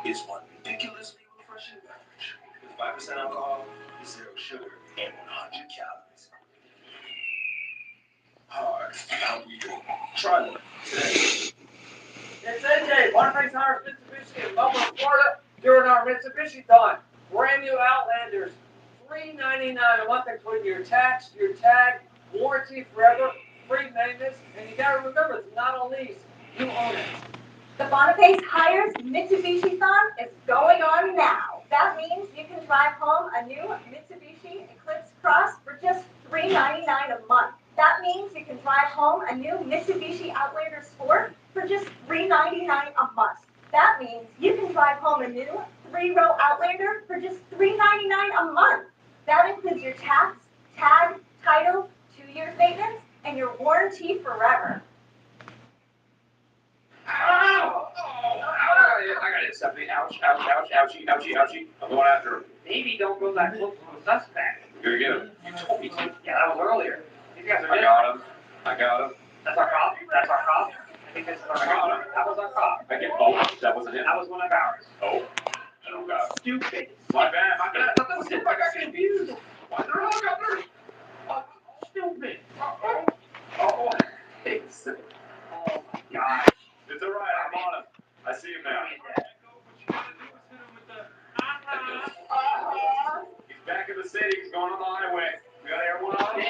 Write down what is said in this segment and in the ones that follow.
is one ridiculously refreshing beverage with 5% alcohol, 0 sugar, and 100 calories. Hard out you. Try one today. It's AJ, Waterfront Tires Mitsubishi in Melbourne, Florida, during our Mitsubishi Dawn. Brand new Outlanders, $3.99 a month, including your tax, your tag, warranty forever, free maintenance, and you gotta remember, it's not a lease, you own it. The Boniface Tires Mitsubishi Thon is going on now. That means you can drive home a new Mitsubishi Eclipse Cross for just $3.99 a month. That means you can drive home a new Mitsubishi Outlander Sport for just $3.99 a month. That means you can drive home a new 3-row Outlander for just $3.99 a month. That includes your tax, tag, title, 2 years maintenance, and your warranty forever. Ow! I got it, Stephanie. Ouch, ouch, ouch, ouchie, ouchie, ouchie. I'm going after him. Maybe don't go that close to the suspect. You're gonna get him. You told me to. Yeah, that was earlier. These guys are I got him. That's our cop. That's our cop. I think this is our cop. That was our cop. That wasn't him. That was one of ours. Oh. I don't got him. Stupid. My bad. I thought that was him. I got confused. Why is there a helicopter? Oh, stupid. Oh. It's. Oh my gosh. It's alright, I'm on him. I see him now. He's back in the city. He's going on the highway. We got everyone on him.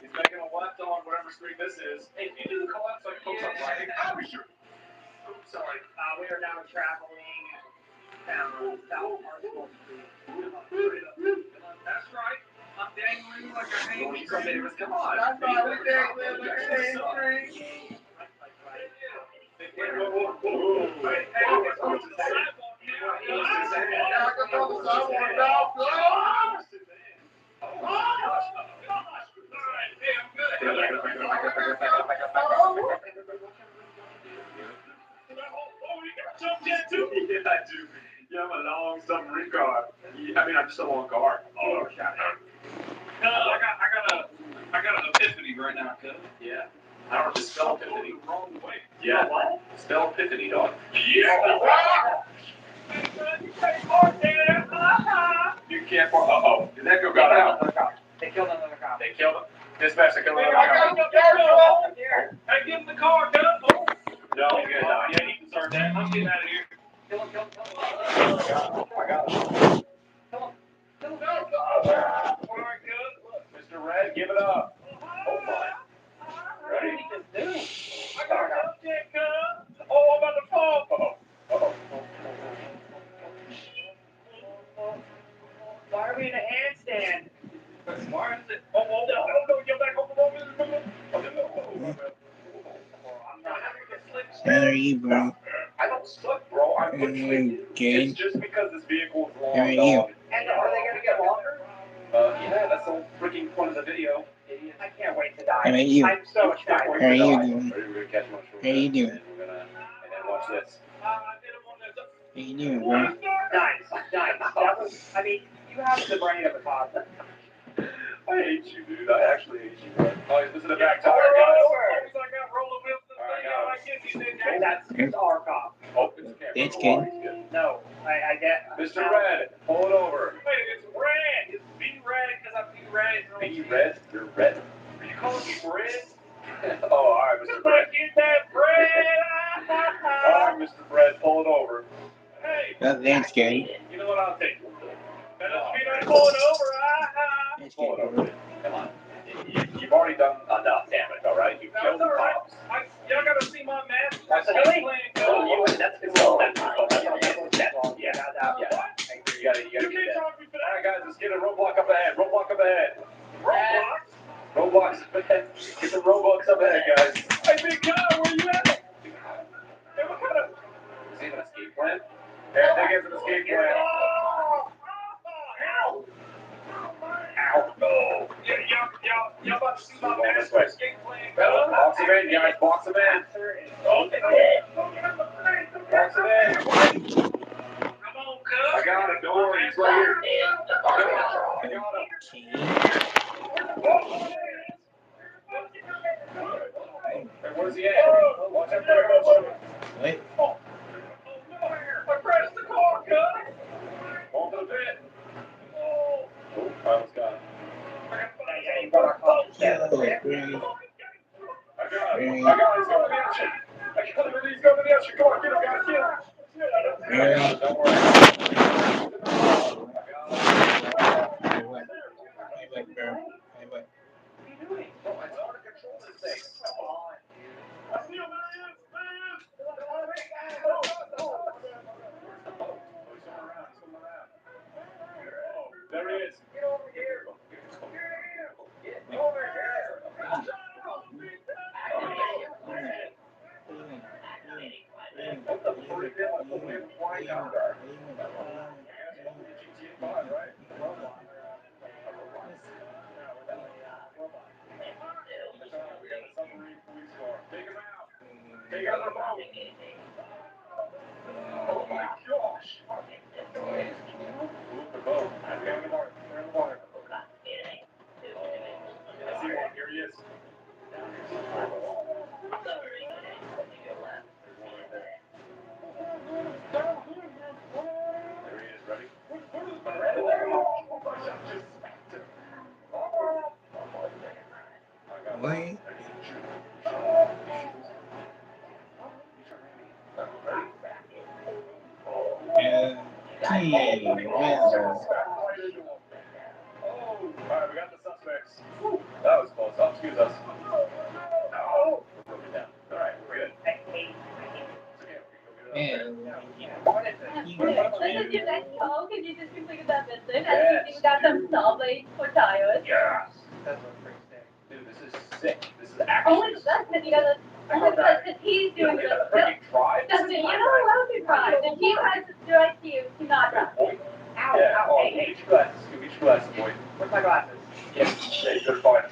He's making a left on whatever street this is. Hey, can you do the collapse like folks on riding? Oh, sure. Oops, sorry. We are now traveling down South Arsenal Street. That's right. I'm dangling like a hanging tree. Come on. I'm dangling like a hanging tree. Yeah, I'm a long submarine car. I mean, I'm just a long car. Oh, shut up. I got an epiphany right now, cuz. Yeah. I don't know, just spell epiphany. The wrong way. Yeah. What? Spell epiphany, dog. Yeah. You can't. Uh-oh. His echo got out. They killed another cop. They killed him. Dispatch, they killed another cop. Hey, give him the car, cuz. No, good. Yeah, he deserved that. I'm getting out of here. Kill him. I got him. Kill him. All right, good. Mr. Red, give it up. Oh, my. Ready? I got a subject, cuz. Oh, I'm about to fall. Uh-oh. Why are we in a handstand? Why is it? Oh, no, get back over. I'm not having a slip stand. How are you, bro? I don't suck, bro. I'm literally. Good. It's just because this vehicle is long. How are you? And are they going to get longer? Yeah, that's the whole freaking point of the video. Idiot. I can't wait to die. How are you? I'm so excited. How are you doing? We're going to catch much. How are you doing? And then watch this. How you doing, bro? Nice. That was, I mean, you have the brain of a toddler. I hate you, dude. I actually hate you, bro. Oh, he's missing the back tire, guys. That's our cop. Oh, That's good. No, I get. Mr. Red, pull it over. Wait, it's red. It's B red because I'm B red. B red? You're red. Are you calling me bread? Oh, all right, Mr. Red. Get that bread. All right, Mr. Red, pull it over. Hey. Oh, that's good. You know what? I'll take it. That doesn't mean I pull it over. That's Pull it good. over. Come on. You've already done enough damage, all right? You've killed the cops. Y'all gotta see my mask. That's really? Oh, that's good. Yeah. You gotta You can't talk me for that. All right, guys, let's get a roadblock up ahead. Roadblocks? Roadblocks up ahead. Get the roadblocks up ahead, guys. Hey, big guy, where you at? Hey, what kind of... Is he an escape plan? Yeah, I think it's an escape plan. Ow! Ow. No. Y'all about to see my mask way. escape plan. Box him in, guys. Box him in. Okay. Box him in. Come on, cuz. I got him. Don't worry. He's right here. I got him. Hey, where's he at? Watch out for the What? Yes, come on, get him, guys, get him. Yeah. Don't worry. Hey, what? Hey, what, bro? Hey, what? What are you doing? Bro, I just want to control this thing. Come on, dude. I see him, there he is, there he is. Where's the boat? Oh, he's coming around, he's coming around. Oh, there he is. Get over here. Get over here. What the freak is that? The wind flying out there. GTA 5, right? We got the submarine police car. Take him out. Take out the boat. Oh my gosh. Move the boat. We're in the water. We're in the water. I see one. Here he is. There he is. Ready? What? Yeah. Gee, well. Alright, we got the suspects. That was close. Oh, excuse us. Oh, we're broken down. Alright, we're good. And What is it? Listen to that call. Could you just complete that business? I think we got some solid for tires. Yes. That looks pretty sick. Dude, this is sick. This is Oh actually my god, because you gotta. Oh my god, because he's doing You this. gotta freaking drive. Justin, you don't allow to drive. The team has to direct you to not drive. Ow, Yeah, ow, oh, hey, hey. get your glasses. Get your glasses, boy. Where's my glasses? Yes, hey, you're fine.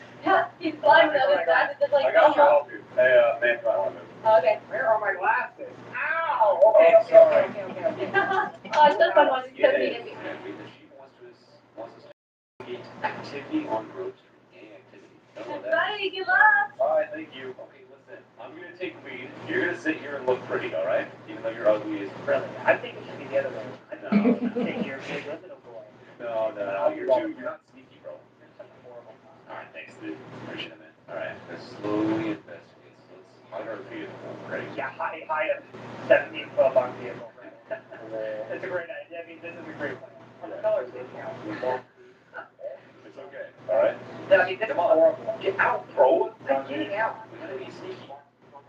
He's flying with other guys. It's just I like, got you. oh, I'll help you. Hey, man, try on move. okay. Where are my glasses? Ow! Okay, Okay, sorry. okay. Oh, it's just someone who's Yeah, just it being is. The chief wants us to engage activity on Grove Street. Gang activity. Don't know that. Right, good luck. Alright, thank you. Okay, listen. I'm gonna take the lead. You're gonna sit here and look pretty, alright? Even though you're ugly as Really? I think it should be the other way. No. Take your big little boy. No, you're not sneaky, bro. You're such a horrible guy. Alright, thanks, dude. Appreciate it, man. Alright, let's slowly investigate. So let's hide our vehicle. Ready? Yeah, hide a 17-12 on vehicle. That's a great idea. I mean, this is a great plan. What the colors is now? It's okay. Alright? I mean, this is horrible. Get out, bro! I'm getting out. We gotta be sneaky.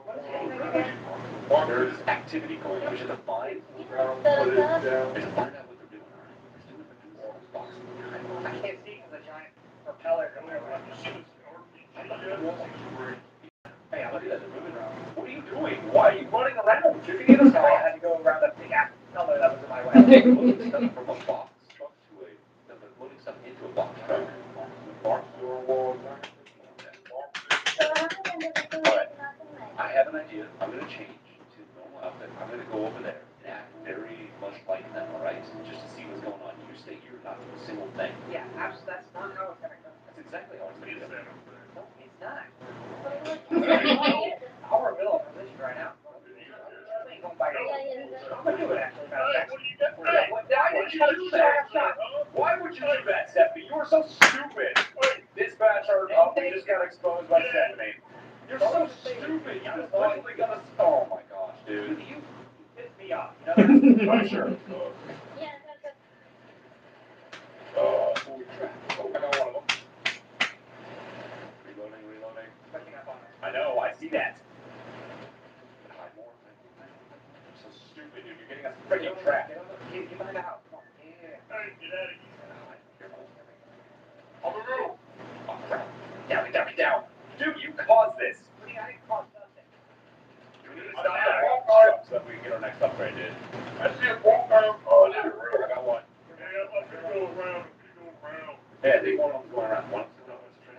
What is it? There's activity going on. We should find. Down. We should find out what they're doing. Alright? Let's do it in the box. I can't see because the giant propeller from there. Hey, look at that. They're moving around. What are you doing? Why are you running around? You can either side. I had to go around that big ass propeller that was in my way. Loading stuff from a box truck to a. No, but loading stuff into a box truck. Box door wall. I have an idea. I'm gonna change to normal outfit. I'm gonna go over there and act very much like them, alright? Just to see what's going on. You stay here, not do a single thing. Yeah, that's not how it's gonna go. That's exactly how it's gonna go. No, it's not. Our middle of a position right now. I ain't gonna bite it. I'm gonna do it actually. Why would you do that? Why would you do that, Stephanie? You are so stupid. Dispatcher, oh, we just got exposed by Stephanie. You're so stupid. You just literally got us. Oh my gosh, dude. You piss me off. You know that? I'm sure. Holy crap. Oh, I got one of them. Reloading. Picking up on it. I know, I see that. Hide more. You're so stupid, dude. You're getting us freaking trapped. Get behind the house. Come on. Yeah. Hey, get out of here. On the roof. Oh, crap. Down. Dude, you caused this. I didn't cause nothing. We need to stop that walk car so that we can get our next upgrade, dude. I see a walk car. Oh, there's a roof. I got one. Yeah, let's go around. Yeah, they want them to go around. One of them knows to turn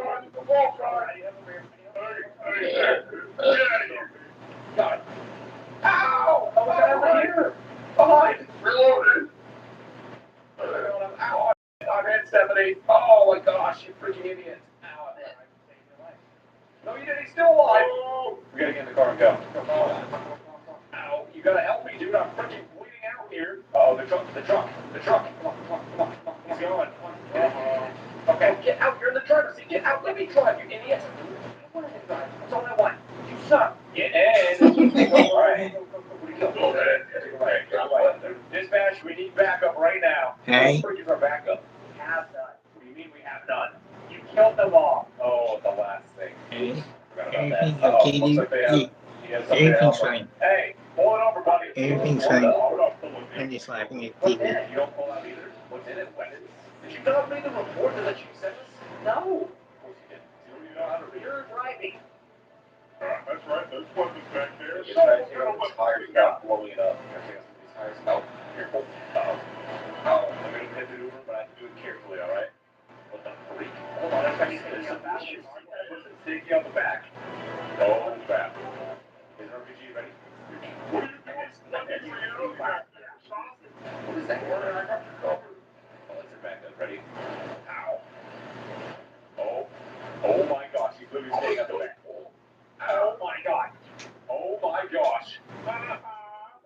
out. The walk car. Hey, get out of here. God. Ow! Oh, over here. Behind. Reloaded. Ow. I'm in, Stephanie. Oh my gosh, you freaking idiot. Ow, I'm in. No, you didn't. He's still alive. Oh. We gotta get in the car and go. Ow, you gotta help me, dude. I'm freaking bleeding out here. Oh, the truck. Come on. He's going. Okay, get out. You're in the driver's seat. Get out. Let me drive, you idiot. I wanted to drive. That's all I want. You suck. Get in. Hey. Those freakies are backup. Have none. What do you mean we have none? You killed them all. Oh, the last thing. Hey. Forgot about that. Everything's Uh-oh, okay, looks dude. like they have, Hey. he has something to help Everything's us. fine. Hey, pull it over, buddy. Everything's Hold fine. on, hold on, pull it. I'm just laughing at What's in TV. it? You don't pull out either? What's in it? Weapons? Did you not read the report that you sent us? No. Of course you did. You don't even know how to read. You're driving. That's right. There's weapons back there. You're trying to take out the tires without blowing it up. You're going to take out some of these tires. Oh, careful. Uh-oh. Oh, I'm going to hit the Uber, but I have to do it carefully, all right? What the freak? Hold on, that's going to be some issues. Was it sticky on the back? Oh, crap. Is RPG ready? What are you doing? What is that? Oh, let's get back up. Ready? Ow. Oh. Oh my gosh, he's literally staying at the back. Oh my god. Oh my gosh. I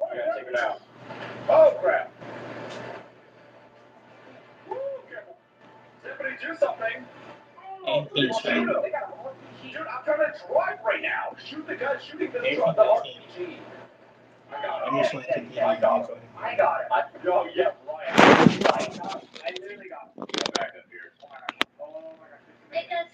gotta take it out. Oh crap. Woo, careful. Somebody do something. Everything's fine. Dude, I'm trying to drive right now. Shoot the guy shooting the Everything's the fine. RPG. I got I'm it. just like to be I got it. I got it. Oh, yeah, right. I literally got it. Go back up here. Oh my gosh. Hey, hey.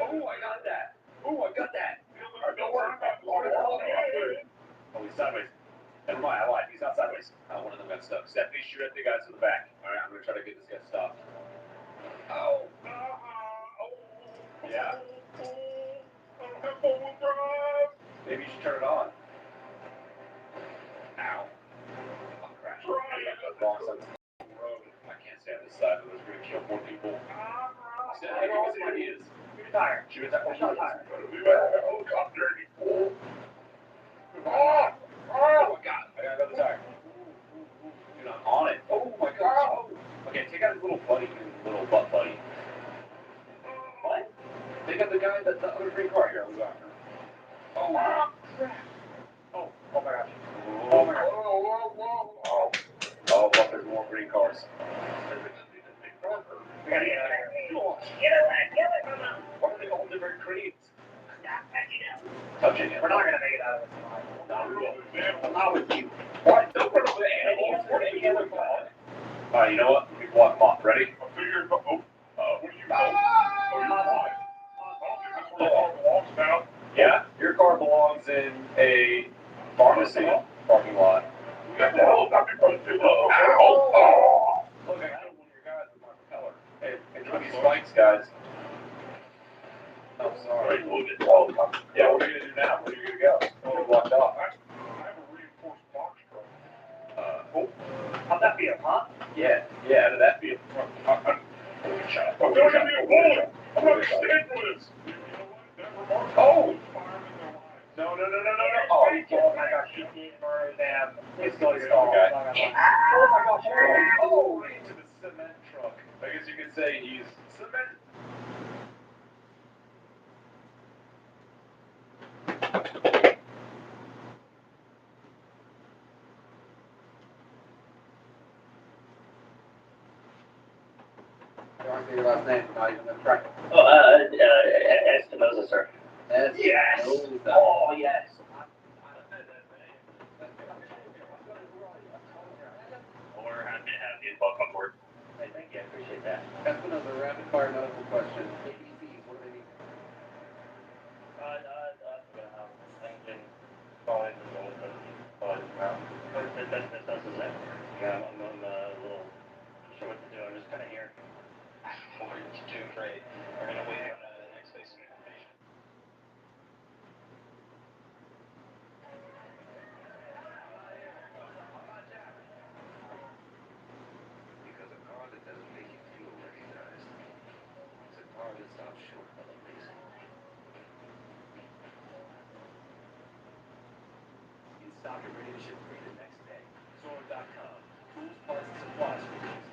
Oh, I got that. Oh, I got that. Oh, he's sideways. Never mind, I lied. He's not sideways. One of them got stuck. Stephanie, shoot at the guys in the back. All right, I'm going to try to get this guy stopped. Oh. Yeah? Maybe you should turn it on. Ow. Oh, crap. Wrong side of the road. I can't stay on this side, but it's going to kill more people. Stephanie, give us ideas. Shoot a tire. Shoot a tire. Shoot a tire. Helicopter, you fool. Oh, my God. I got another tire. Dude, I'm on it. Oh, my gosh. Okay, take out his little buddy, his little butt buddy. What? Take out the guy, the other green car here I was after. Oh, crap. Oh my gosh. Oh, my gosh. Oh, look, there's more green cars. We gotta get out of here. Why are they all different creeds? Touching it. We're not gonna make it out of this alive. I'm not with you. Why? Don't run over the animals or any other dog. Alright, you know what? We block them off. Ready? What are you doing? Yeah? Your car belongs in a pharmacy parking lot. Look, I killed one of your guys with my propeller. Hey, enjoy these spikes, guys. I'm sorry. Yeah, what are you gonna do now? Where are you gonna go? Oh, blocked off. I have a reinforced box truck. How'd that feel, huh? Yeah, did that feel? I'm gonna give me a bullet. I'm gonna stand for this. Oh! No. Oh my gosh, you need for them. It's going to stall. Oh my gosh. Oh, right into the cement truck. I guess you could say he's cement. You want to say your last name? Not even the correct. Espinosa, sir. Yes. Oh, yes. Or have the info on board. Hey, thank you. I appreciate that. Espinosa, rapid fire medical question. ABCs, what do they mean? Engine, falling, that's it. Yeah, I'm a little sure what to do. I'm just kind of here. We're too afraid. We're going to wait on the next phase of information. Because a car that doesn't make you feel recognized is a car that stops short of amazing. In stock and ready to ship free the next day. Zora.com. Tools, parts, and supplies for your business.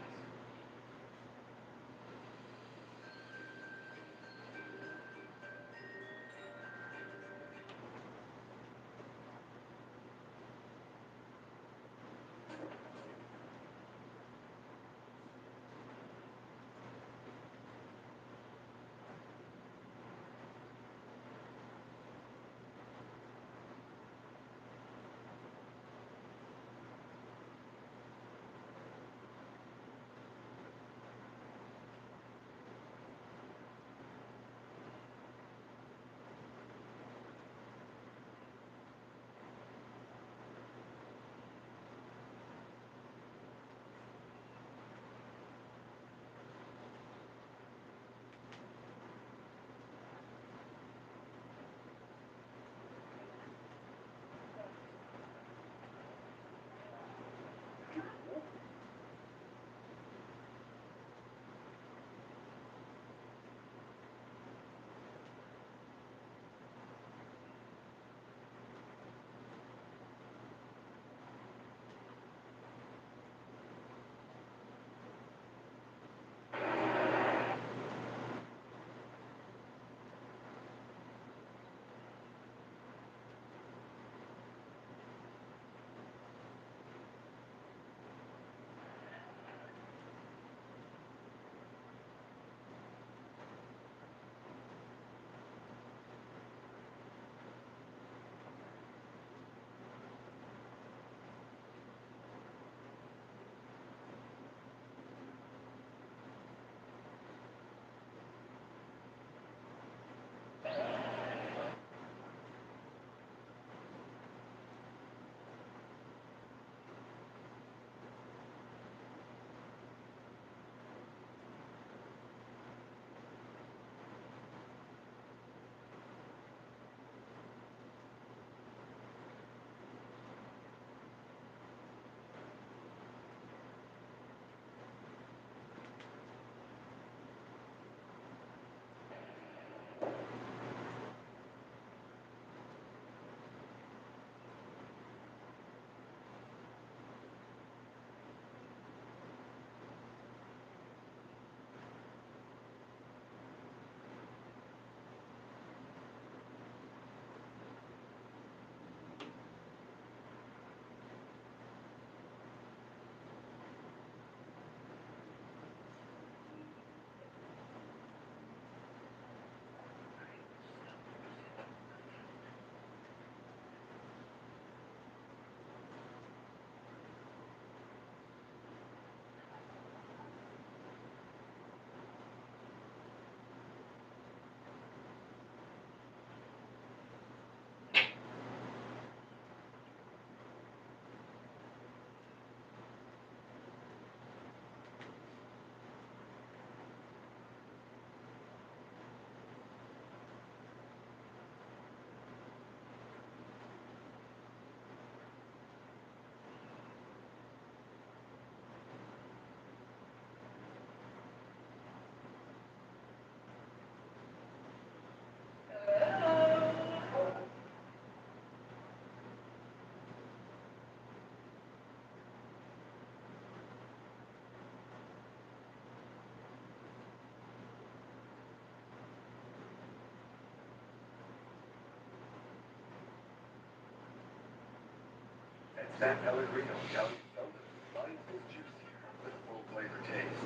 San Pellegrino Italian soda. Life is juicier with full flavor taste.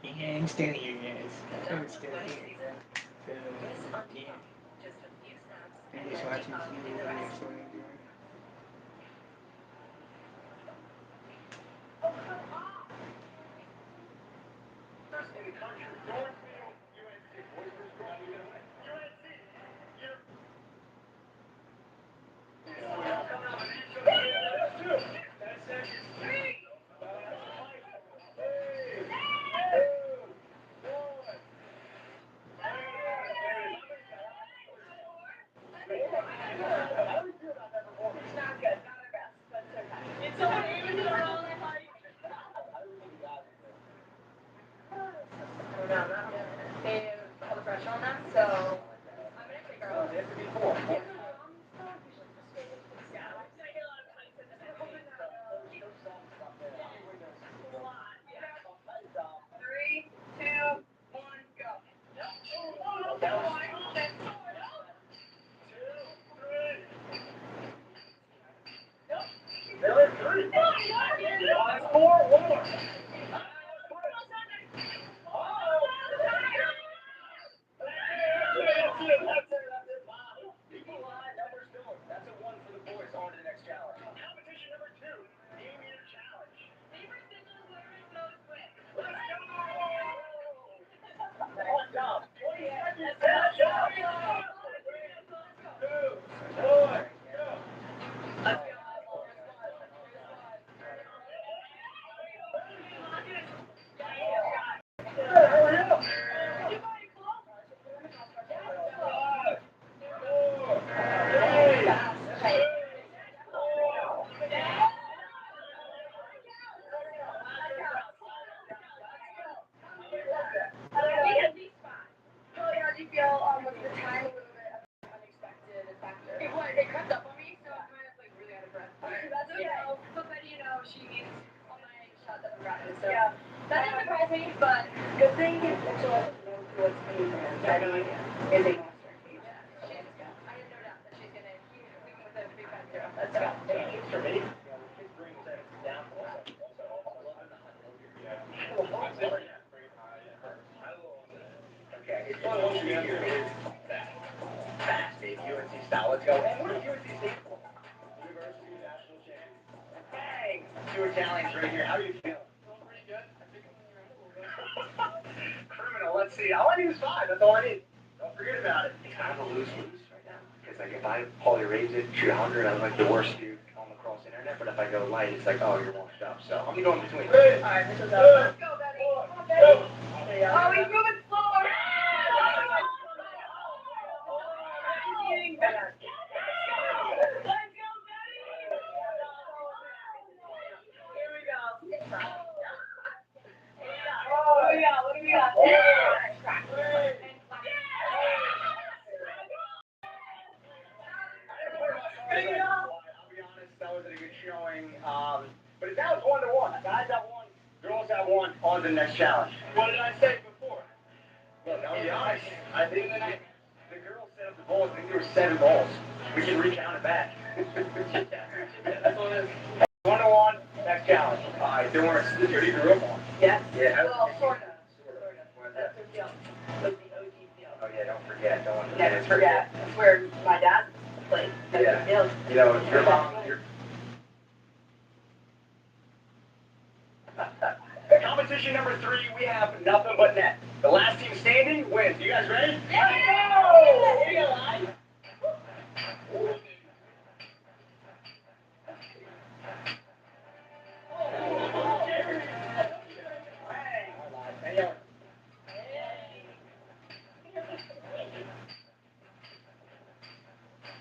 Yeah, I'm still here, guys. I'm still here. So, yeah. I'm just watching TV while you're still here. In the country, Northfield, UNC. Boys first girl, who's gonna win? UNC. They put all the pressure on them, so I'm gonna take her out. Three, two, one, go. That's a one for the boys. On to the next challenge. Competition number 2. Name your challenge. Yeah, that doesn't surprise me, but good thing it's what's in there. I know is a monster. I have no doubt that she's gonna keep moving with the big fat zero. Let's go. For me? Okay, it's one once again here is fast, baby. UNC style. Let's go. And what does UNC stand for? University National Champions. Bang! 2 Italians right here. How are you feeling? Feeling pretty good. I think I'm in your ankle a little bit. Criminal. Let's see. All I need is 5. That's all I need. Don't forget about it. It's kind of a lose-lose right now. Because like if I Paulie raise it, shoot 100, I'm like the worst dude on the cross internet. But if I go light, it's like, oh, you're washed up. So I'm gonna go in between. Alright, this is let's go, Betty. Come on, Betty. Oh, he's moving slower. I'll be honest, that wasn't a good showing. But now it's 1-1. Guys have 1, girls have 1. On to the next challenge. What did I say before? Look, I'll be honest. I think the girls set up the balls. I think there were 7 balls. We can recount it back. That's all it is. 1-1. Next challenge. Alright, don't worry. This is your grew up on. Yeah? Yeah. Well, sort of. That's the deal. That's the OG deal. Oh yeah, don't forget. Never forget. That's where my dad played. Yeah. Deal. You know, your mom, Competition number 3, we have nothing but net. The last team standing wins. You guys ready? Yeah! Here you go, guys.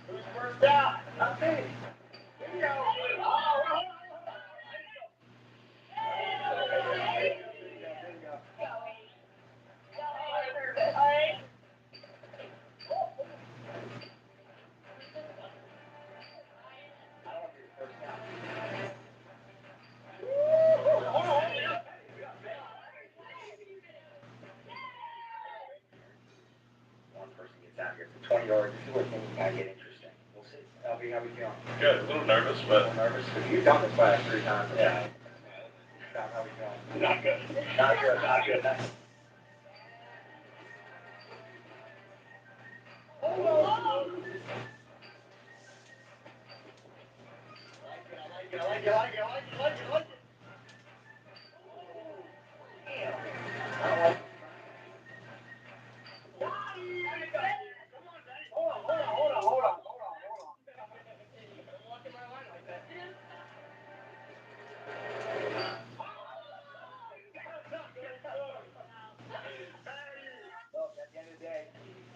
Who's first out? Not me. Here we go. One person gets out here. It's 20 yards. This is where things kind of get interesting. Andy, how we feeling? Good, a little nervous, but Nervous? Because you've done this class 3 times. yeah. Tom, how we feeling? Not good. Not good, not good. Not good.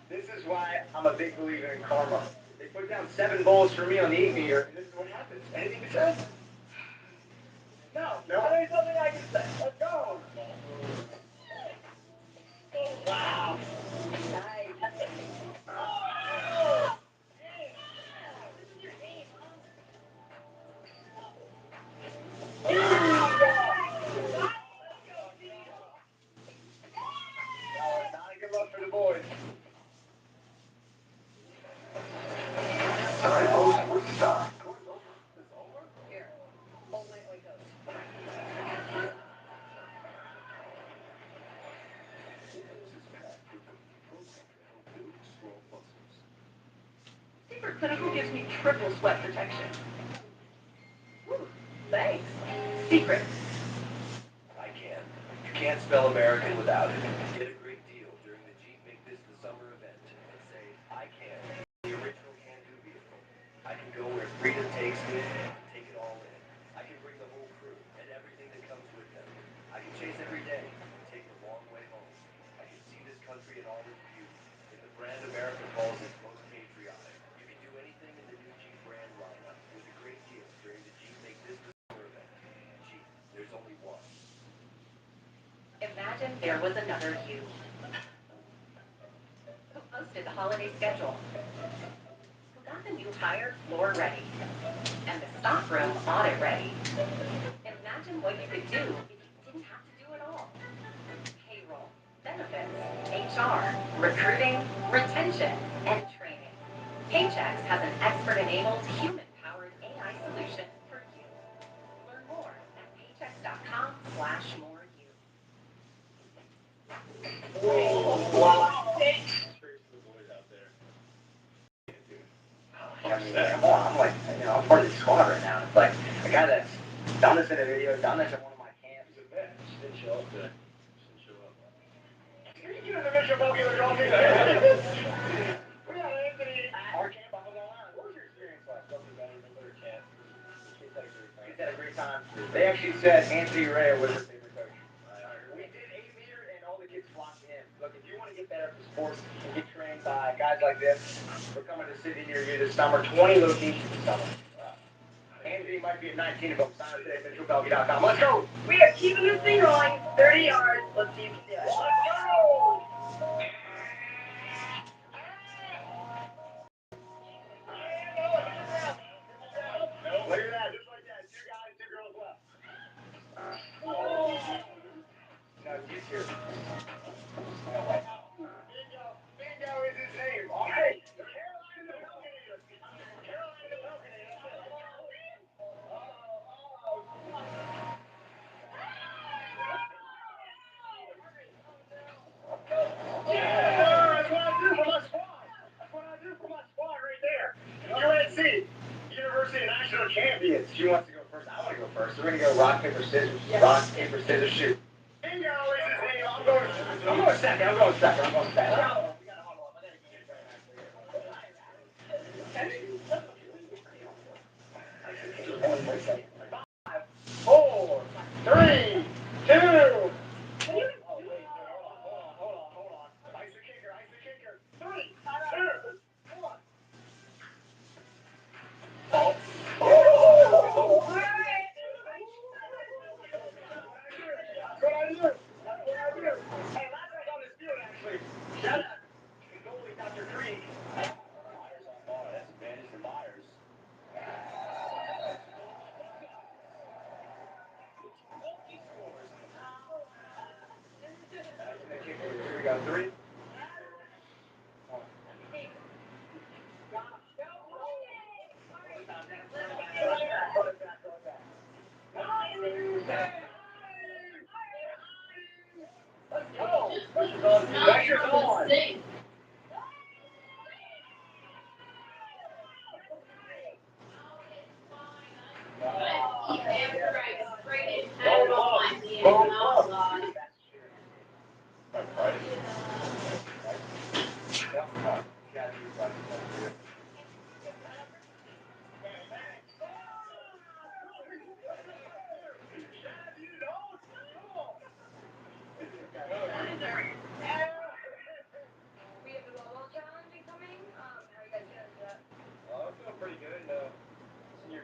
This is why I'm a big believer in karma. They put down 7 bullets for me on the e-meter, and this is what happens. Anything to say? No. No? There's something I can say. Let's go. Wow. Nice. Oh. Not a good luck for the boys. All right, boys, what's the stop? Here, hold my oikos. Secret Clinical gives me triple sweat protection. Whew, thanks. Secret. I can. You can't spell American without it. Get a great deal during the Jeep Make This the Summer event and say, I can. The original can-do vehicle. I can go where freedom takes me and take it all in. I can bring the whole crew and everything that comes with them. I can chase every day and take the long way home. I can see this country in all its beauty. In the brand America calls its most patriotic. You can do anything in the new Jeep brand lineup with a great deal during the Jeep Make This the Summer event. Jeep, there's only one. Imagine there was another you who posted the holiday schedule, who got the new hire floor ready, and the stockroom audit ready. Imagine what you could do if you didn't have to do it all. Payroll, benefits, HR, recruiting, retention, and training. Paychex has an expert-enabled, human-powered AI solution for you. Learn more at paychex.com/moreyou. I mean, come on, I'm like, I'm part of the squad right now. It's like a guy that's done this in a video, done this at one of my camps. He's a vet. Just didn't show up today. Just didn't show up. You in the Mission Popular Golfing. We got Anthony. Our camp on the line. What was your experience like? Something better than their camp. The kids had a great time. They actually said Anthony Ray was their favorite coach. We did 8-meter and all the kids flocked to him. Look, if you want to get better at the sports and get trained by guys like this, we're coming to city near you this summer. 20 locations this summer. Anthony might be at 19 of them. Sign up today at mitchellbelby.com. Let's go. We are keeping this thing rolling. 30 yards. Let's see if you can do it. Let's go! Look at that, just like that. 2 guys, 2 girls left. No, he's here. Bingo is his name. All right. Carolina the Falconator. Carolina the Falconator. Yeah, that's what I do for my squad. That's what I do for my squad right there. UNC, University National Champions. She wants to go first. I want to go first. So we're going to go rock, paper, scissors. Rock, paper, scissors, shoot. Bingo is his name. I'm going second. I'm going second. We gotta huddle up. I gotta get it right. 5, 4, 3, 2. Hold on. Ice the kicker. 3, 2, 1. Oh. That's what I do. Hey, last night on this field, actually. Shout out to goalie Dr. Creek. Myers on ball. That's advantage for Myers. Here we go. 3. Sing.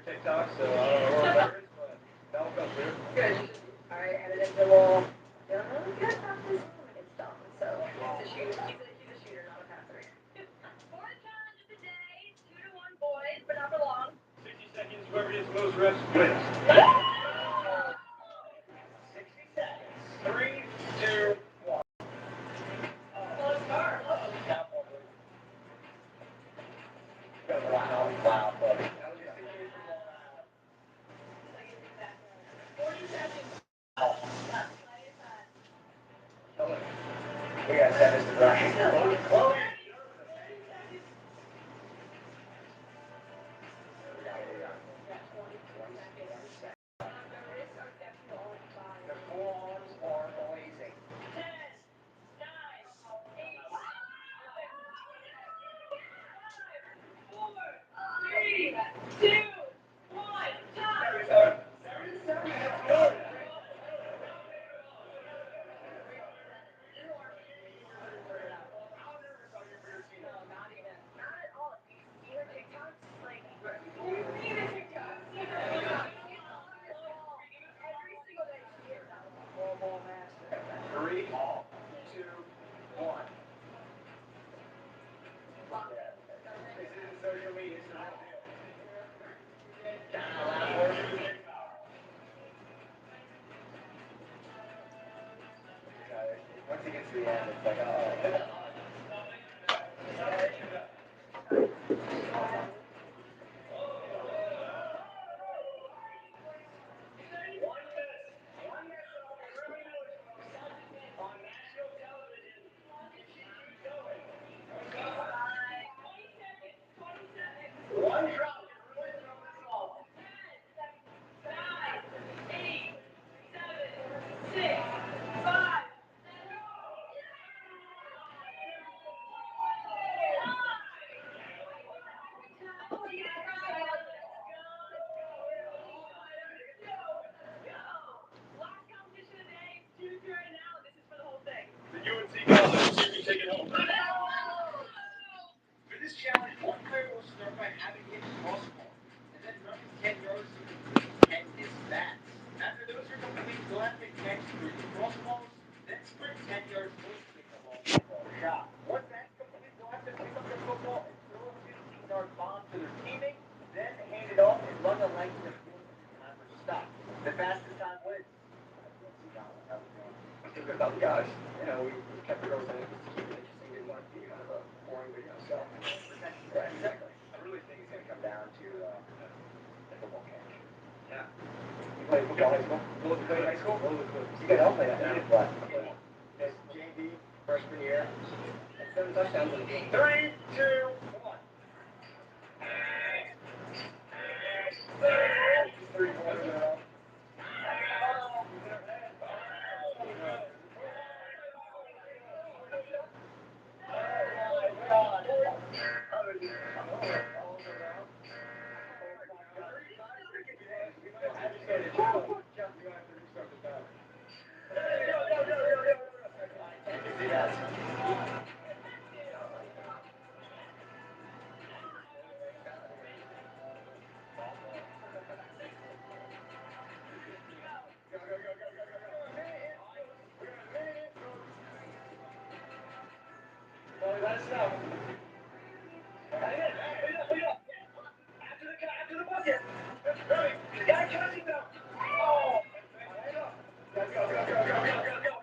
TikTok, so I don't know what that is, but that'll come through. Good. Alright, and then the wall. Yeah, really good practice. It's dumb. So he's a shooter, not a passer. 4 challenges a day, 2 to 1 boys, but not for long. 60 seconds, whoever gets the most reps wins. 60 seconds. 3, 2, 1. Wow, buddy. We got 7 to Brian. The forearms are blazing. 10, 9, 8, 4, 3, 2, 1, time! Ball master. 3, 2, 1. This isn't social media, it's not real. Once it gets to the end, it's like, oh. One drop can really throw this off. 9, 8, 7, 6, 5. Last competition of the day, 2 to right now. This is for the whole thing. The UNC college, you can take it home. For this challenge, one player will start by having hit crossbar, and then run 10 yards to complete 10 missed bats. After those are complete, you'll have to catch 3 crossballs, then sprint 10 yards to kick the ball for a shot. Once that's complete, you'll have to pick up the football and throw a 15-yard bomb to their teammate, then hand it off and run the length of the field until the timer stops. The fastest time wins. That's good about the guys. You know, we kept it open, just keep it interesting, didn't want it to be kind of a boring video, so. Right, exactly. I really think it's going to come down to the football catch. Yeah. You played football high school? You played high school? You guys all played that, didn't you? Yes, JV, freshman year. And 7 touchdowns in the game. 3, 2, 1. 3 points in a row. Let us know. After the bucket. Hurry. The guy catching them. Oh. Go, go, go, go, go, go, go, go.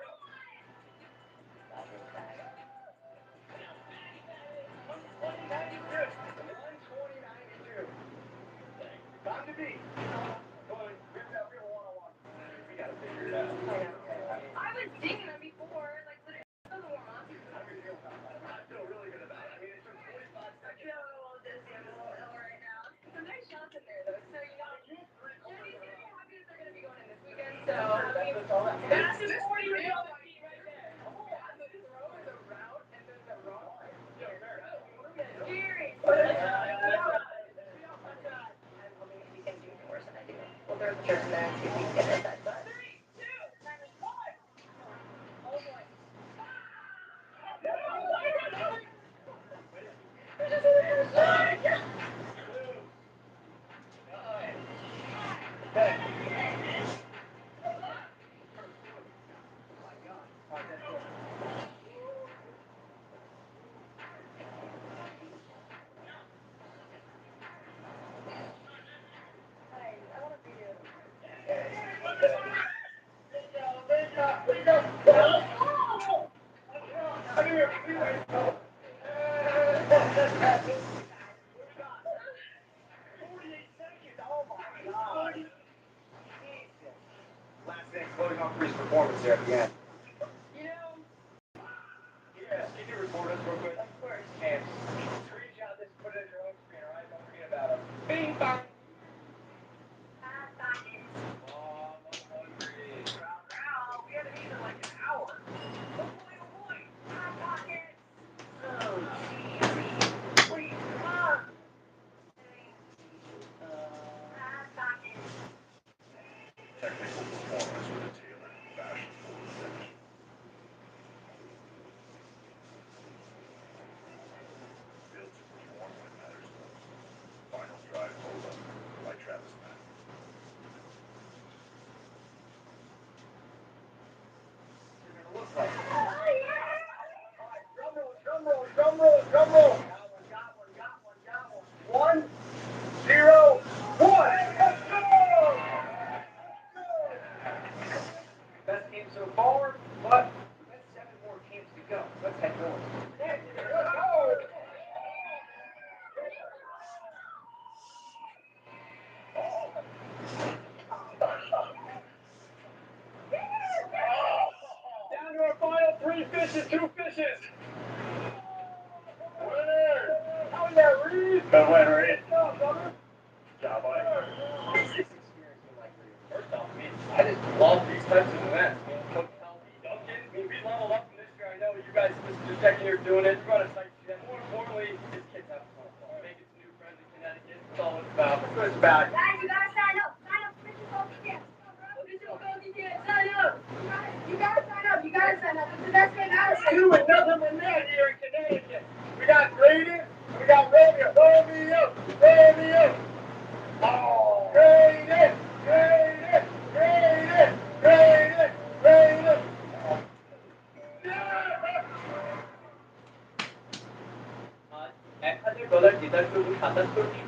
120-92. Time to beat. Boy, we have that real one-on-one. We gotta figure it out. I was singing them before, like literally the warm-up. How do we feel about that? So, that's all that massive 40 right there. The throw is a route, and then the run. Scary. We can do worse than I do. We'll throw the church in there and see if we can get it that side. 3, 2, 1. Oh boy. Last thing, closing off Chris' performance there at the end. You know, Yeah, can you record us real quick? of course. And screenshot this, put it in your own screen, alright? Don't forget about it. Bing bong. Mom, I'm hungry. We haven't eaten in like an hour. Oh boy. Oh, geez. Wait, Mom. Technical performance with a tailored fashionable finish. Built to perform when it matters most. Final Drive Polo by Travis Mack. Looks like. Drum roll. Got one. 1, 0, 1. Let's go! Best team so far, but we got 7 more teams to go. Let's head north. Let's go! Down to our final 3 fishes, 2 fishes. Winner! Oh yeah, Reed! Good win, Reed. Good job, brother. Job, buddy. What's this experience been like for you? First off, I just love these types of events. Coach Healthy, Duncan, we leveled up from this year. I know you guys, this is your second year doing it. You got a tight ship. More importantly, these kids have fun. Making some new friends in Connecticut. That's all it's about. That's what it's about. Guys, you gotta sign up. Sign up for Official Goldie Dance. Official Goldie Dance. Sign up. You gotta sign up. It's the best thing out there. Doing nothing but that here in Connecticut. We got Grady, we got Romeo. Oh, Grady. $1000 deductible 77টি।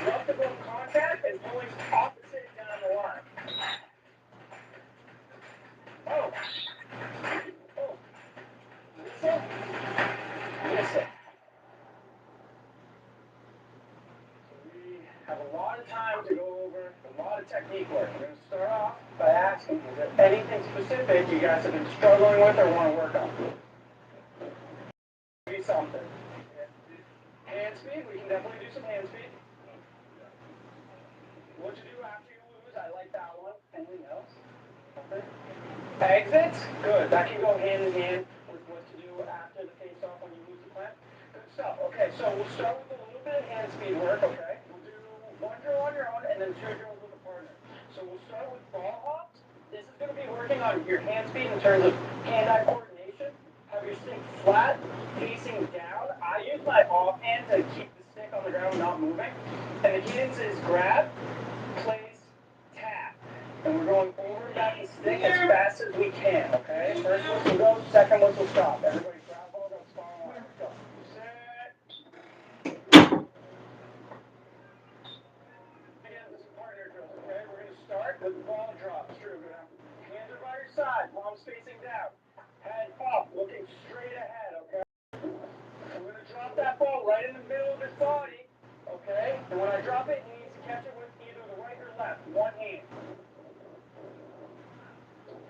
Multiple contact and pulling opposite down the line. Oh. Listen. We have a lot of time to go over a lot of technique work. We're going to start off by asking, is there anything specific you guys have been struggling with or want to work on? Maybe something. Hand speed, we can definitely do some hand speed. What you do after you lose, I like that one. Anything else? Okay. Exits, good. That can go hand in hand with what to do after the face-off when you lose the clamp. Good stuff. Okay, so we'll start with a little bit of hand speed work, okay? We'll do 1 drill on your own and then 2 drills with a partner. So we'll start with ball hops. This is going to be working on your hand speed in terms of hand-eye coordination. Have your stick flat, facing down. I use my offhand to keep the stick on the ground not moving. And the cadence is grab, place, tap. And we're going over and back the stick as fast as we can, okay? First whistle go, second whistle stop. Everybody grab ball, go spot on. Let's go. Set. Again, this is partner drills, okay? We're going to start with ball drops. True, go down. Hands are by your side, palms facing down. Head up, looking straight ahead, okay? We're going to drop that ball right in the middle of his body, okay? And when I drop it, he needs to catch it with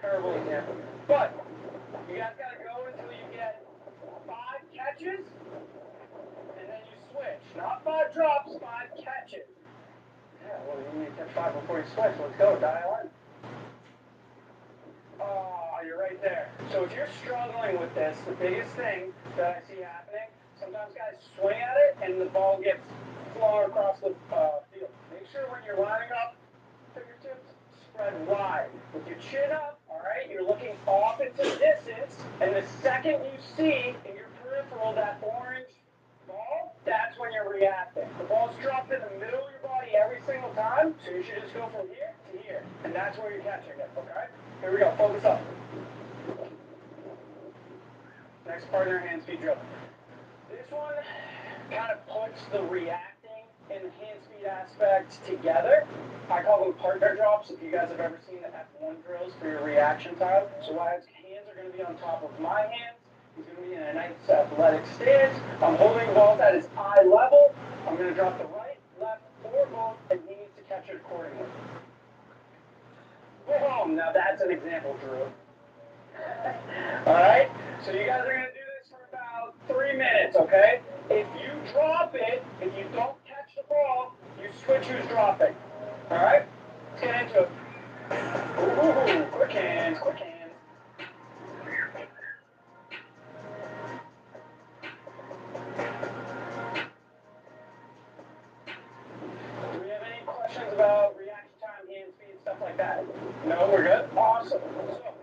terrible example. But you guys gotta go until you get 5 catches, and then you switch. Not 5 drops, 5 catches. Yeah, well, you need to catch 5 before you switch. Let's go, dial in. Oh, you're right there. So if you're struggling with this, the biggest thing that I see happening, sometimes guys swing at it and the ball gets flung across the field. Make sure when you're lining up, fingertips spread wide. With your chin up, all right, you're looking off into the distance, and the second you see in your peripheral that orange ball, that's when you're reacting. The ball's dropped in the middle of your body every single time, so you should just go from here to here, and that's where you're catching it, okay? Here we go, focus up. Next partner hand speed drill. This one kind of puts the reacting and the hand speed aspect together. I call them partner drops if you guys have ever seen the F1 drills for your reaction time. So my hands are going to be on top of my hands. He's going to be in a nice athletic stance. I'm holding the ball at his eye level. I'm going to drop the right, left, or both, and he needs to catch it accordingly. Boom! Now that's an example, Drew. Alright? So you guys are going to do this for about 3 minutes, okay? If you drop it, if you don't catch the ball, you switch who's dropping. Alright? Let's get into it. Ooh, quick hands, quick hands. Do we have any questions about reaction time, hand speed, stuff like that? No, we're good? Awesome. So,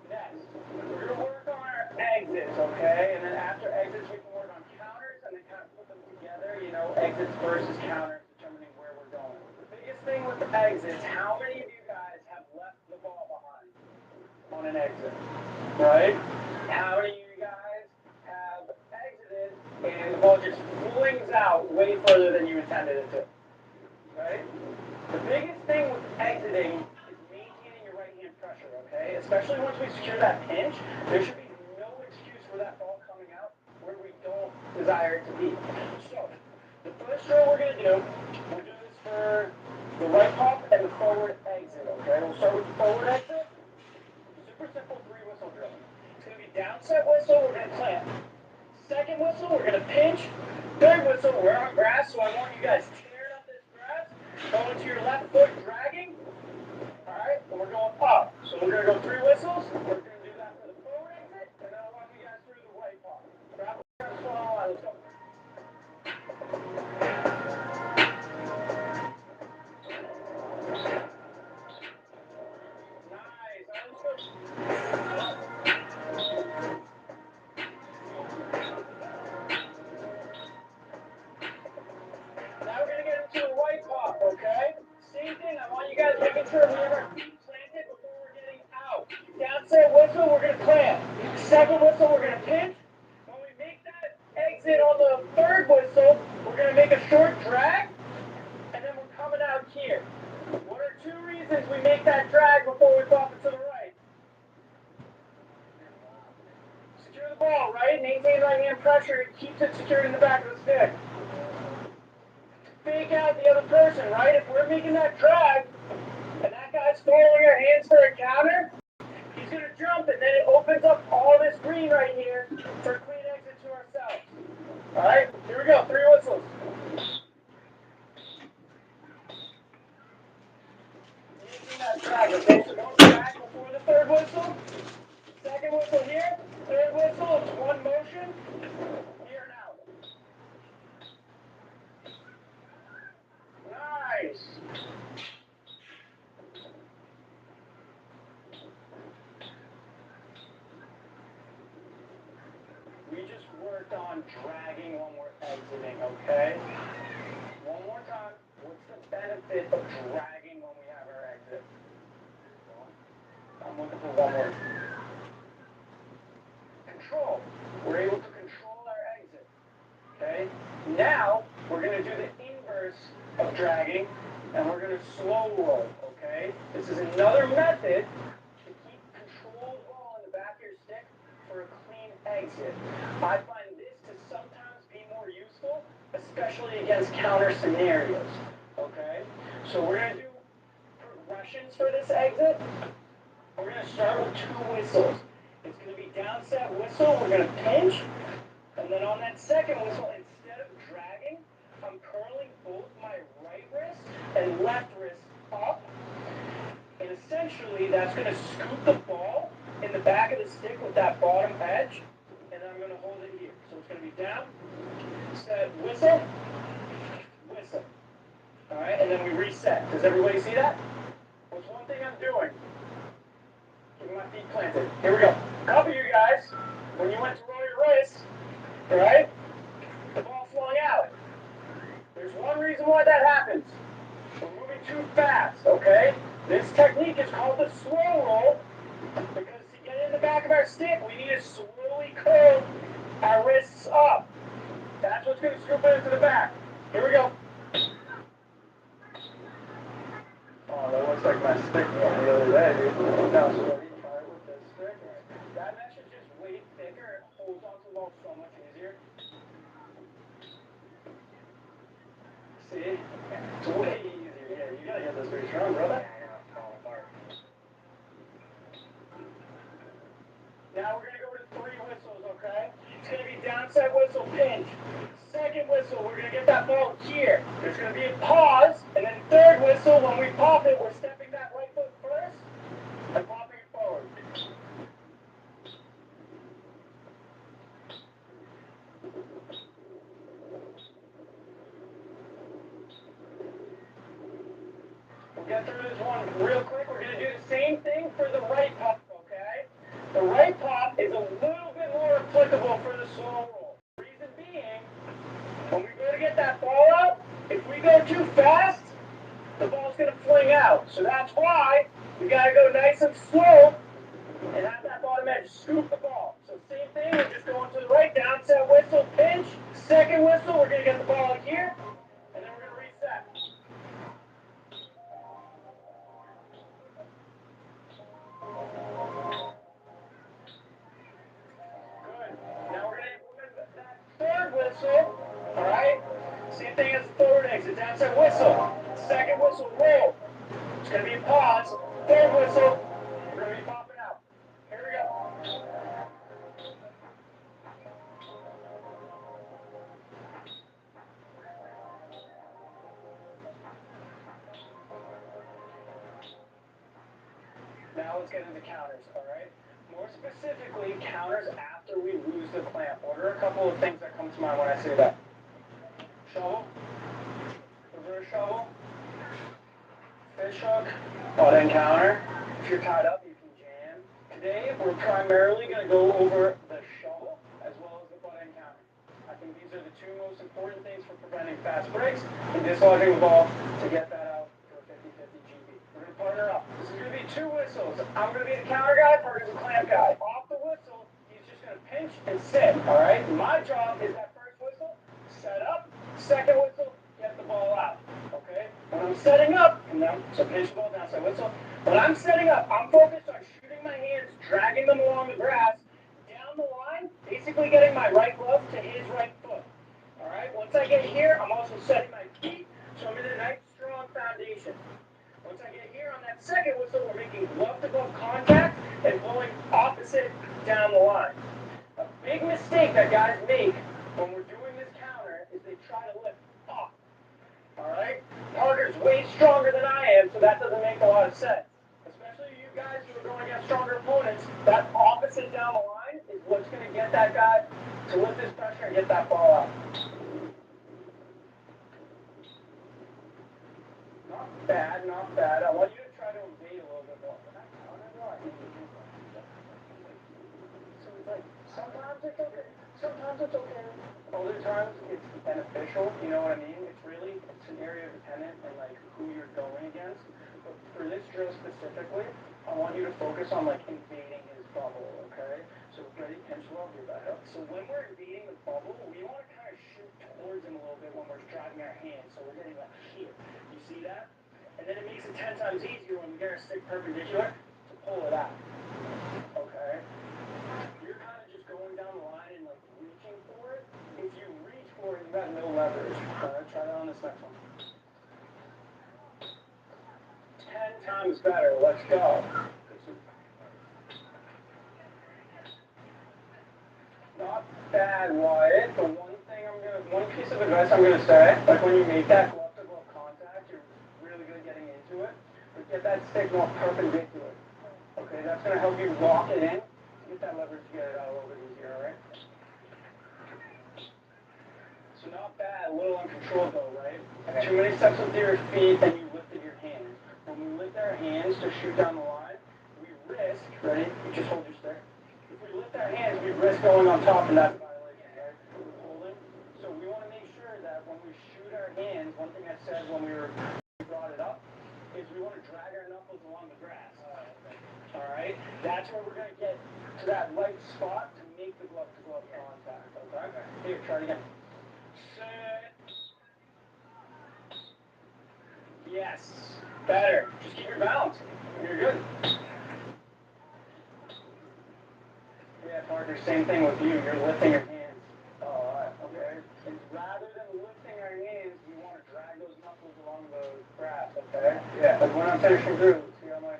next, we're going to work on our exits, okay? And then after exits, we can work on counters and then kind of put them together, you know, exits versus counters, determining where we're going. The biggest thing with the exits, how many of you guys have left the ball behind on an exit, right? How many of you guys have exited and the ball just flings out way further than you intended it to, right? The biggest thing with exiting is maintaining your right hand pressure, okay? Especially once we secure that pinch, there should be no excuse for that ball coming out where we don't desire it to be. So, the first drill we're going to do, we'll do this for the right pop and the forward exit, okay? We'll start with the forward exit. Super simple 3-whistle drill. It's going to be downset whistle, we're going to clamp. Second whistle, we're going to pinch. Third whistle, we're on grass, so I want you guys tearing up this grass. Going to your left foot, dragging. Alright, and we're going up. So we're going to go 3 whistles. We're going to do that for the forward exit, and then I'll walk you guys through the right pop. Grab the swallow, let's go. Nice. Let's go. Now we're going to get into the right pop, okay? Same thing, I want you guys making sure we have our feet planted before we're getting out. Downset whistle, we're going to clamp. Second whistle, we're going to pinch. When we make that exit on the third whistle, we're going to make a short drag, and then we're coming out here. What are 2 reasons we make that drag before we pop it to the right? Secure the ball, right? Maintain right hand pressure. It keeps it secured in the back of the stick. Fake out the other person, right? If we're making that drag, and that guy's following our hands for a counter, he's going to jump, and then it opens up all this green right here for a clean exit to ourselves. Alright, here we go, 3 whistles. Making that drag, okay? So don't drag before the third whistle. Second whistle here, third whistle, it's 1 motion. Here and out. Nice. We just worked on dragging when we're exiting, okay? One more time. What's the benefit of dragging when we have our exit? I'm looking for one word. Control. We're able to control our exit. Okay? Now, we're going to do the inverse of dragging, and we're going to slow roll, okay? This is another method to keep control of the ball in the back of your stick for a clean exit. I find this to sometimes be more useful, especially against counter scenarios, okay? So we're going to do progressions for this exit. We're going to start with 2 whistles. It's going to be down set whistle. We're going to pinch. And then on that second whistle, instead of dragging, I'm curling both my right wrist and left wrist up. And essentially, that's going to scoop the ball in the back of the stick with that bottom edge. And I'm going to hold it here. So it's going to be down, set, whistle, whistle. All right, and then we reset. Does everybody see that? What's one thing I'm doing? Keeping my feet planted. Here we go. A couple of you guys, when you went to roll your wrist, all right, the ball flung out. There's one reason why that happens. We're moving too fast, okay? This technique is called the slow roll because to get in the back of our stick, we need to slowly curl our wrists up. That's what's going to scoop it into the back. Here we go. Oh, that looks like my stick from the other day, dude. Now, so let me try it with this stick. That mesh is just way thicker. It holds onto the ball so much easier. See? It's way easier. Yeah, you gotta get this very strong, brother. Now we're gonna go to 3 whistles, okay? It's gonna be downside whistle, pinch. Second whistle, we're gonna get that ball here. There's gonna be a pause, and then third whistle, when we pop it, we're stepping that right foot first and popping it forward. We'll get through this one real quick. We're gonna do the same thing for the right pop, okay? The right pop is a little bit more applicable for the slow roll. Reason being, when we go to get that ball out, if we go too fast, the ball's going to fling out. So that's why we got to go nice and slow and have that bottom edge scoop the ball. So same thing, we're just going to the right, down set whistle, pinch. Second whistle, we're going to get the ball out here, and then we're going to reset. Good. Now we're going to implement that third whistle. All right? Same thing as the third exit, down set whistle. Second whistle, roll. It's going to be a pause. Third whistle, we're going to be popping out. Here we go. Now let's get into counters, all right? More specifically, counters after we lose the clamp. What are a couple of things that come to mind when I say that? Shovel, reverse shovel, fish hook, butt end counter. If you're tied up, you can jam. Today, we're primarily going to go over the shovel as well as the butt end counter. I think these are the 2 most important things for preventing fast breaks and dislodging the ball to get that out for a 50-50 GB. We're going to partner up. This is going to be 2 whistles. I'm going to be the counter guy, Parker's the clamp guy. Off the whistle, he's just going to pinch and sit, all right? My job is that first whistle, set up. Second whistle, get the ball out, okay? When I'm setting up, so pinch the ball down, so whistle. When I'm setting up, I'm focused on shooting my hands, dragging them along the grass, down the line, basically getting my right glove to his right foot, all right? Once I get here, I'm also setting my feet, so I'm in a nice, strong foundation. Once I get here on that second whistle, we're making glove-to-glove contact and pulling opposite down the line. A big mistake that guys make when we're doing this counter is they try to lift up. All right? Parker's way stronger than I am, so that doesn't make a lot of sense. Especially you guys who are going against stronger opponents, that opposite down the line is what's going to get that guy to lift his pressure and get that ball out. Not bad, not bad. I want you to try to evade a little bit more. So it's like, sometimes it's okay. Sometimes it's okay. Other times it's beneficial, you know what I mean? It's scenario dependent and like who you're going against. But for this drill specifically, I want you to focus on like invading his bubble, okay? So ready, pinch low, your back up. So when we're invading the bubble, we want to kind of shoot towards him a little bit when we're driving our hands. So we're getting like here. You see that? And then it makes it 10 times easier when we get our stick perpendicular to pull it out. Okay? You're kind of just going down the line and like reaching for it. If you reach for it, you got no leverage. Alright, try that on this next one. 10 times better. Let's go. bad, Wyatt. The one piece of advice I'm gonna say, like when you make that glove to glove contact, you're really good getting into it. But get that stick more perpendicular. Okay, that's gonna help you lock it in. Get that leverage to get it out a little bit easier, alright? So not bad, a little uncontrolled though, right? Okay. Too many steps with your feet, then you lifted your hands. When we lift our hands to shoot down the line, we risk, ready? You just hold your stick. If we lift our hands, we risk going on top, and that's a violation, right? Holding. So we want to make sure that when we shoot our hands, one thing I said when we brought it up, is we want to drag our knuckles along the grass. Alright? That's where we're going to get to that right spot to make the glove-to-glove contact, okay? Here, try it again. Set. Yes. Better. Just keep your balance. You're good. Yeah, Parker, same thing with you. You're lifting your hands. Alright, okay. And rather than lifting our hands, we want to drag those knuckles along the grass, okay? Yeah. Like when I'm finishing through, see how my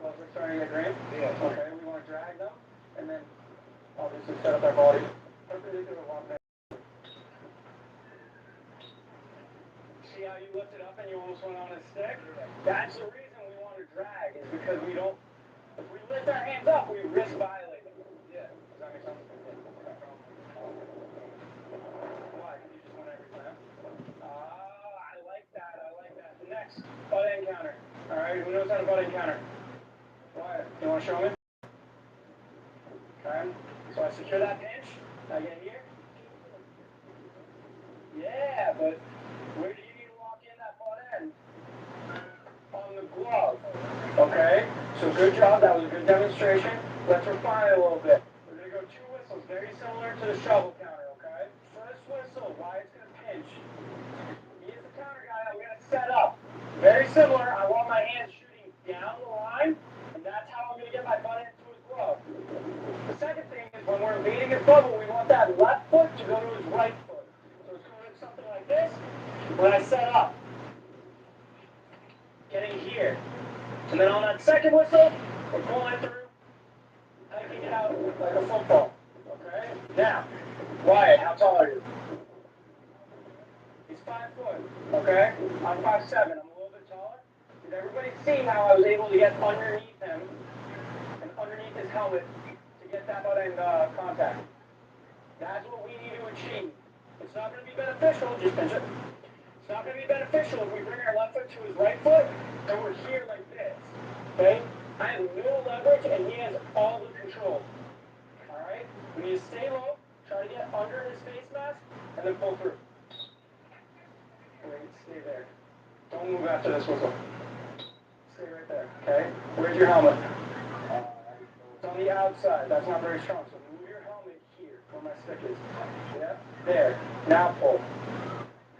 gloves are starting to get green? Yeah. Okay, we want to drag them, and then obviously set up our body perpendicular along there. See how you lifted up and you almost went on a stick? That's the reason we want to drag, is because we don't, if we lift our hands up, we risk violating. Yeah. Does that make sense? Why? Because you just went every time? I like that. The next, butt end counter. Alright, who knows how to butt end counter? Why? You want to show me? Okay. So I secure that pinch. I get here. Yeah, but where do you need to lock in that butt end? On the glove. Okay? So good job. That was a good demonstration. Let's refine it a little bit. We're going to go 2 whistles, very similar to the shovel counter, okay? First whistle, Wyatt's going to pinch. He is the counter guy. I'm going to set up. Very similar. I want my hands shooting down the line, and that's how I'm going to get my butt end to his glove. The second thing is when we're leading his bubble, we want that left foot to go to his right foot. So it's going to look something like this. When I set up, getting here. And then on that second whistle, we're pulling it through, hiking it out like a football. Okay? Now, Wyatt, how tall are you? He's 5 foot. Okay? I'm 5'7". I'm a little bit taller. Did everybody see how I was able to get underneath him and underneath his helmet to get that butt end contact? That's what we need to achieve. It's not going to be beneficial, just pinch it. It's not going to be beneficial if we bring our left foot to his right foot and we're here like this. Okay? I have no leverage and he has all the control. Alright? We need to stay low, try to get under his face mask, and then pull through. Wait, stay there. Don't move after this whistle. Stay right there, okay? Where's your helmet? It's on the outside. That's not very strong. So move your helmet here, where my stick is. Yeah? There. Now pull.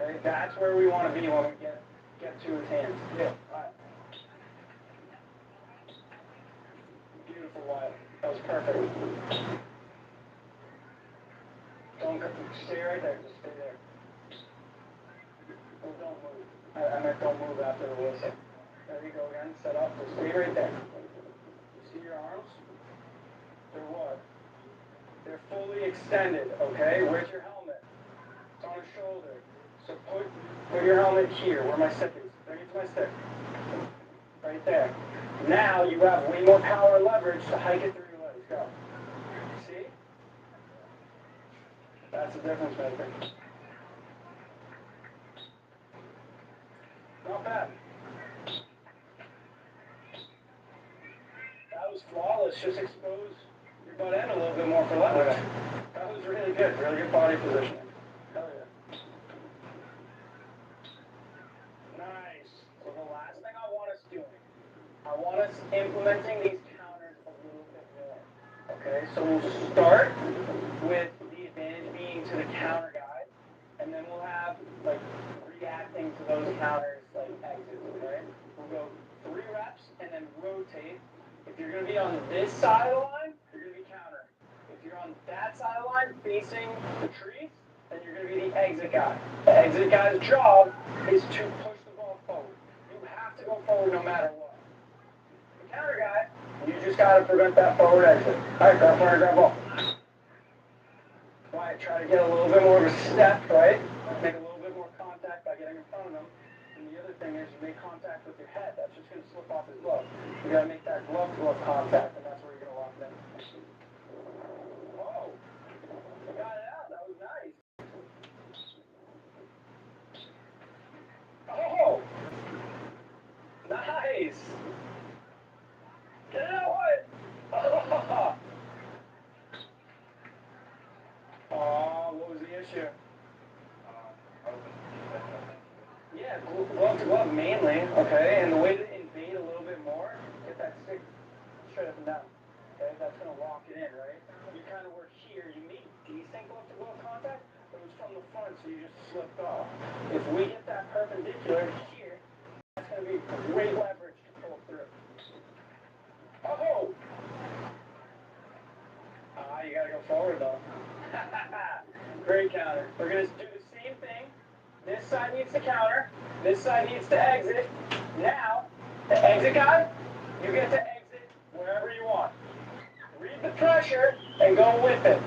Okay? That's where we want to be when we get to his hands. Yeah. Alright. Beautiful, Wyatt. That was perfect. Don't stay right there. Just stay there. Oh, don't move. I meant don't move after the whistle. There you go again. Set up. Just stay right there. You see your arms? They're what? They're fully extended, okay? Where's your helmet? It's on his shoulder. So put your helmet here, where my stick is. Bring it to my stick. Right there. Now you have way more power and leverage to hike it through your legs. Go. See? That's the difference maker. Not bad. That was flawless. Just expose your butt end a little bit more for leverage. That was really good. Really good body positioning. Hell yeah. Nice. So the last thing I want us doing, I want us implementing these counters a little bit more. Okay, so we'll start with the advantage being to the counter guy, and then we'll have like reacting to those counters like exits, okay? We'll go 3 reps and then rotate. If you're going to be on this side of the line, you're going to be counter. If you're on that side of the line facing the trees, then you're going to be the exit guy. The exit guy's job is to push the ball forward. You have to go forward no matter what. The counter guy, you just got to prevent that forward exit. All right, grab corner, grab ball. Try to get a little bit more of a step, right? Make a little bit more contact by getting in front of them. And the other thing is you make contact with your head. That's just going to slip off his glove. You got to make that glove-to-glove contact, and that's where you're going to lock it in. Oh, you got it out. That was nice. Oh, nice. Get it out, what? Oh, what was the issue? Yeah, glove to glove mainly, okay? And the way to invade a little bit more, get that stick straight up and down. Okay, that's gonna lock it in, right? You kind of were here, you made decent glove to glove contact, but it was from the front, so you just slipped off. If we get that perpendicular here, that's gonna be great leverage to pull through. Oh! You gotta go forward though. Great counter. We're gonna do the same thing. This side needs to counter. This side needs to exit. Now, the exit guy, you get to exit wherever you want. Read the pressure and go with it.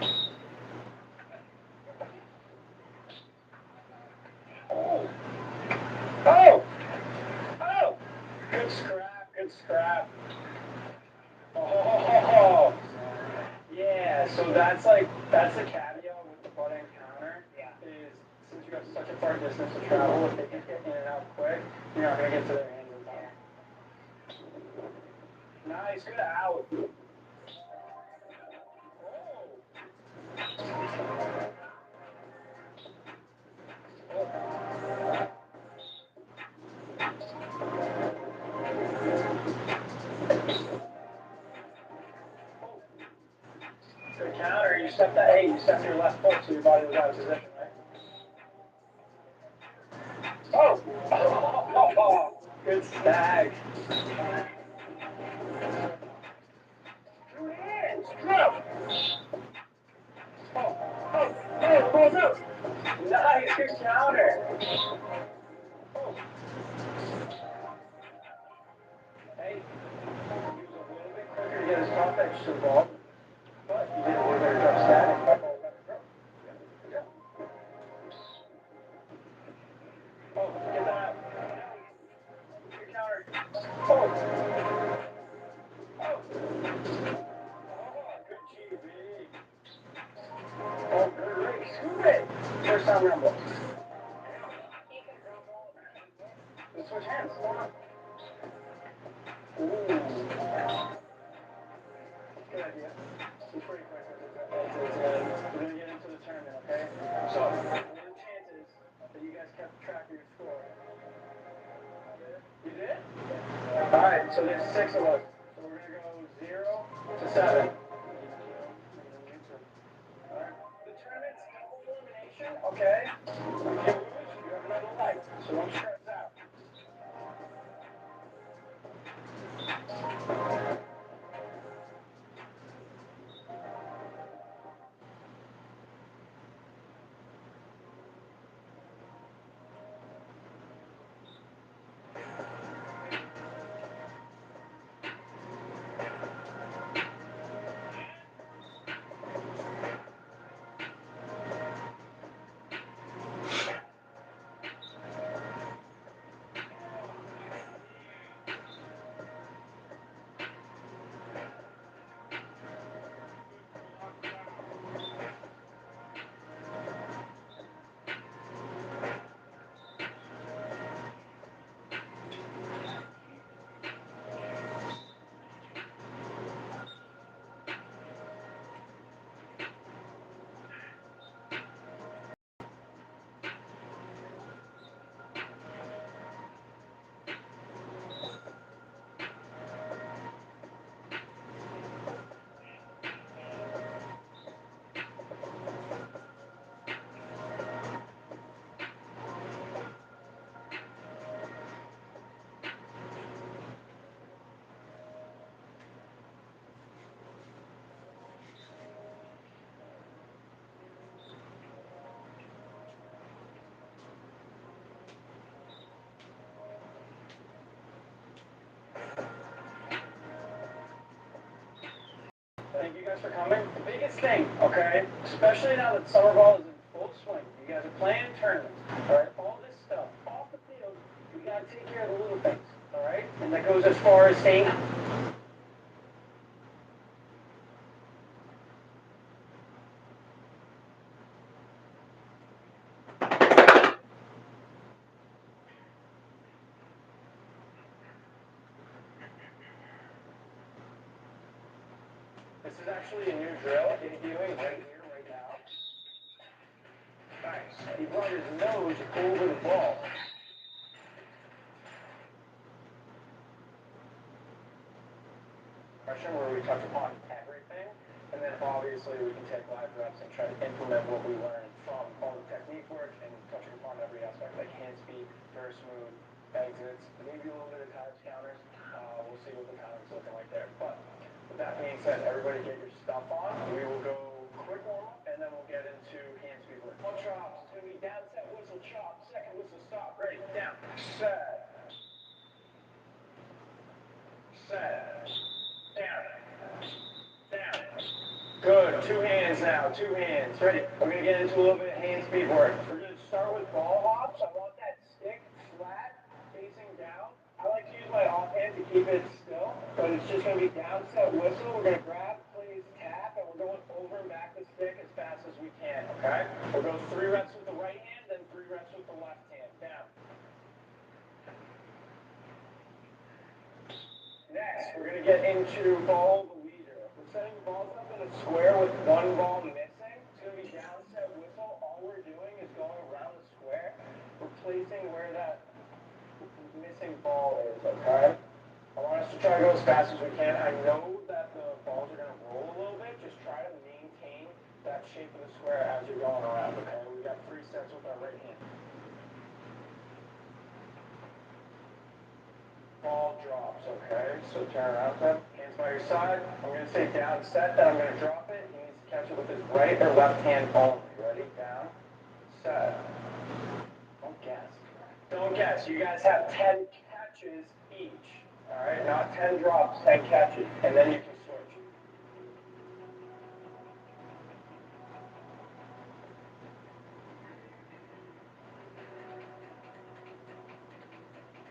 Oh! Oh! Oh! Good scrap, good scrap. Oh! Yeah, so that's the caveat with the butt end counter. Yeah. Is since you have such a far distance to travel, if they can get in and out quick, you're not going to get to their hands in time. Nice, good out. Good counter, you stepped that, hey, you stepped your left foot so your body was out of position, right? Oh! Oh! Good snag. Two hands, drop! Oh, oh, oh, balls out! Nice, good counter. Oh. Hey, he was a little bit quicker to get his top edge to the ball, but he did a little better job standing. Yeah. Oh, get that out. Good counter. Oh. Oh. Oh, good GB. Oh, good rake. Scoop it. First time rumble. Let's switch hands. Ooh. Good idea. He's pretty quick with it. We're going to get into the tournament, okay? So, what are the chances that you guys kept track of your score? You did? Alright, so there's 6 of us. So we're going to go 0 to 7. Alright. The tournament's double elimination, okay? If you lose, you have another leg. So don't stress out. Thank you guys for coming. The biggest thing, okay, especially now that summer ball is in full swing, you guys are playing tournaments, all right? All this stuff off the field, you gotta take care of the little things, all right? And that goes as far as staying. This is actually a new drill debuting right here, right now. Nice. He brought his nose over the ball. Question where we touch upon everything, and then obviously we can take live reps and try to implement what we learned from all the technique work and touching upon every aspect, like hand speed, very smooth, exits, maybe a little bit of times counters. We'll see what the counters looking like there. But with that being said, everybody get your stuff on. We will go quick warm up, and then we'll get into hand speed work. One chops. It's going to be down, set, whistle, chop. Second whistle, stop. Ready, down, set. Set. Down. Down. Good. Two hands now. Two hands. Ready. We're going to get into a little bit of hand speed work. We're going to start with ball hops. I want that stick flat, facing down. I like to use my offhand to keep it still, but it's just going to be down, set, whistle. We're going to grab, please, tap, and we're going over and back the stick as fast as we can, okay? We'll go 3 reps with the right hand, then 3 reps with the left hand. Down. Next, we're going to get into ball the leader. We're setting the balls up in a square with one ball missing. It's going to be down, set, whistle. All we're doing is going around the square, replacing where that missing ball is, okay? I want us to try to go as fast as we can. I know that the balls are going to roll a little bit. Just try to maintain that shape of the square as you're going around, okay? We got 3 sets with our right hand. Ball drops, okay? So turn around then. Hands by your side. I'm going to say down, set, then I'm going to drop it. He needs to catch it with his right or left hand only. Ready? Down, set. Don't guess. Don't guess. You guys have 10 catches each. All right? Not 10 drops, 10 catches. And then you can switch.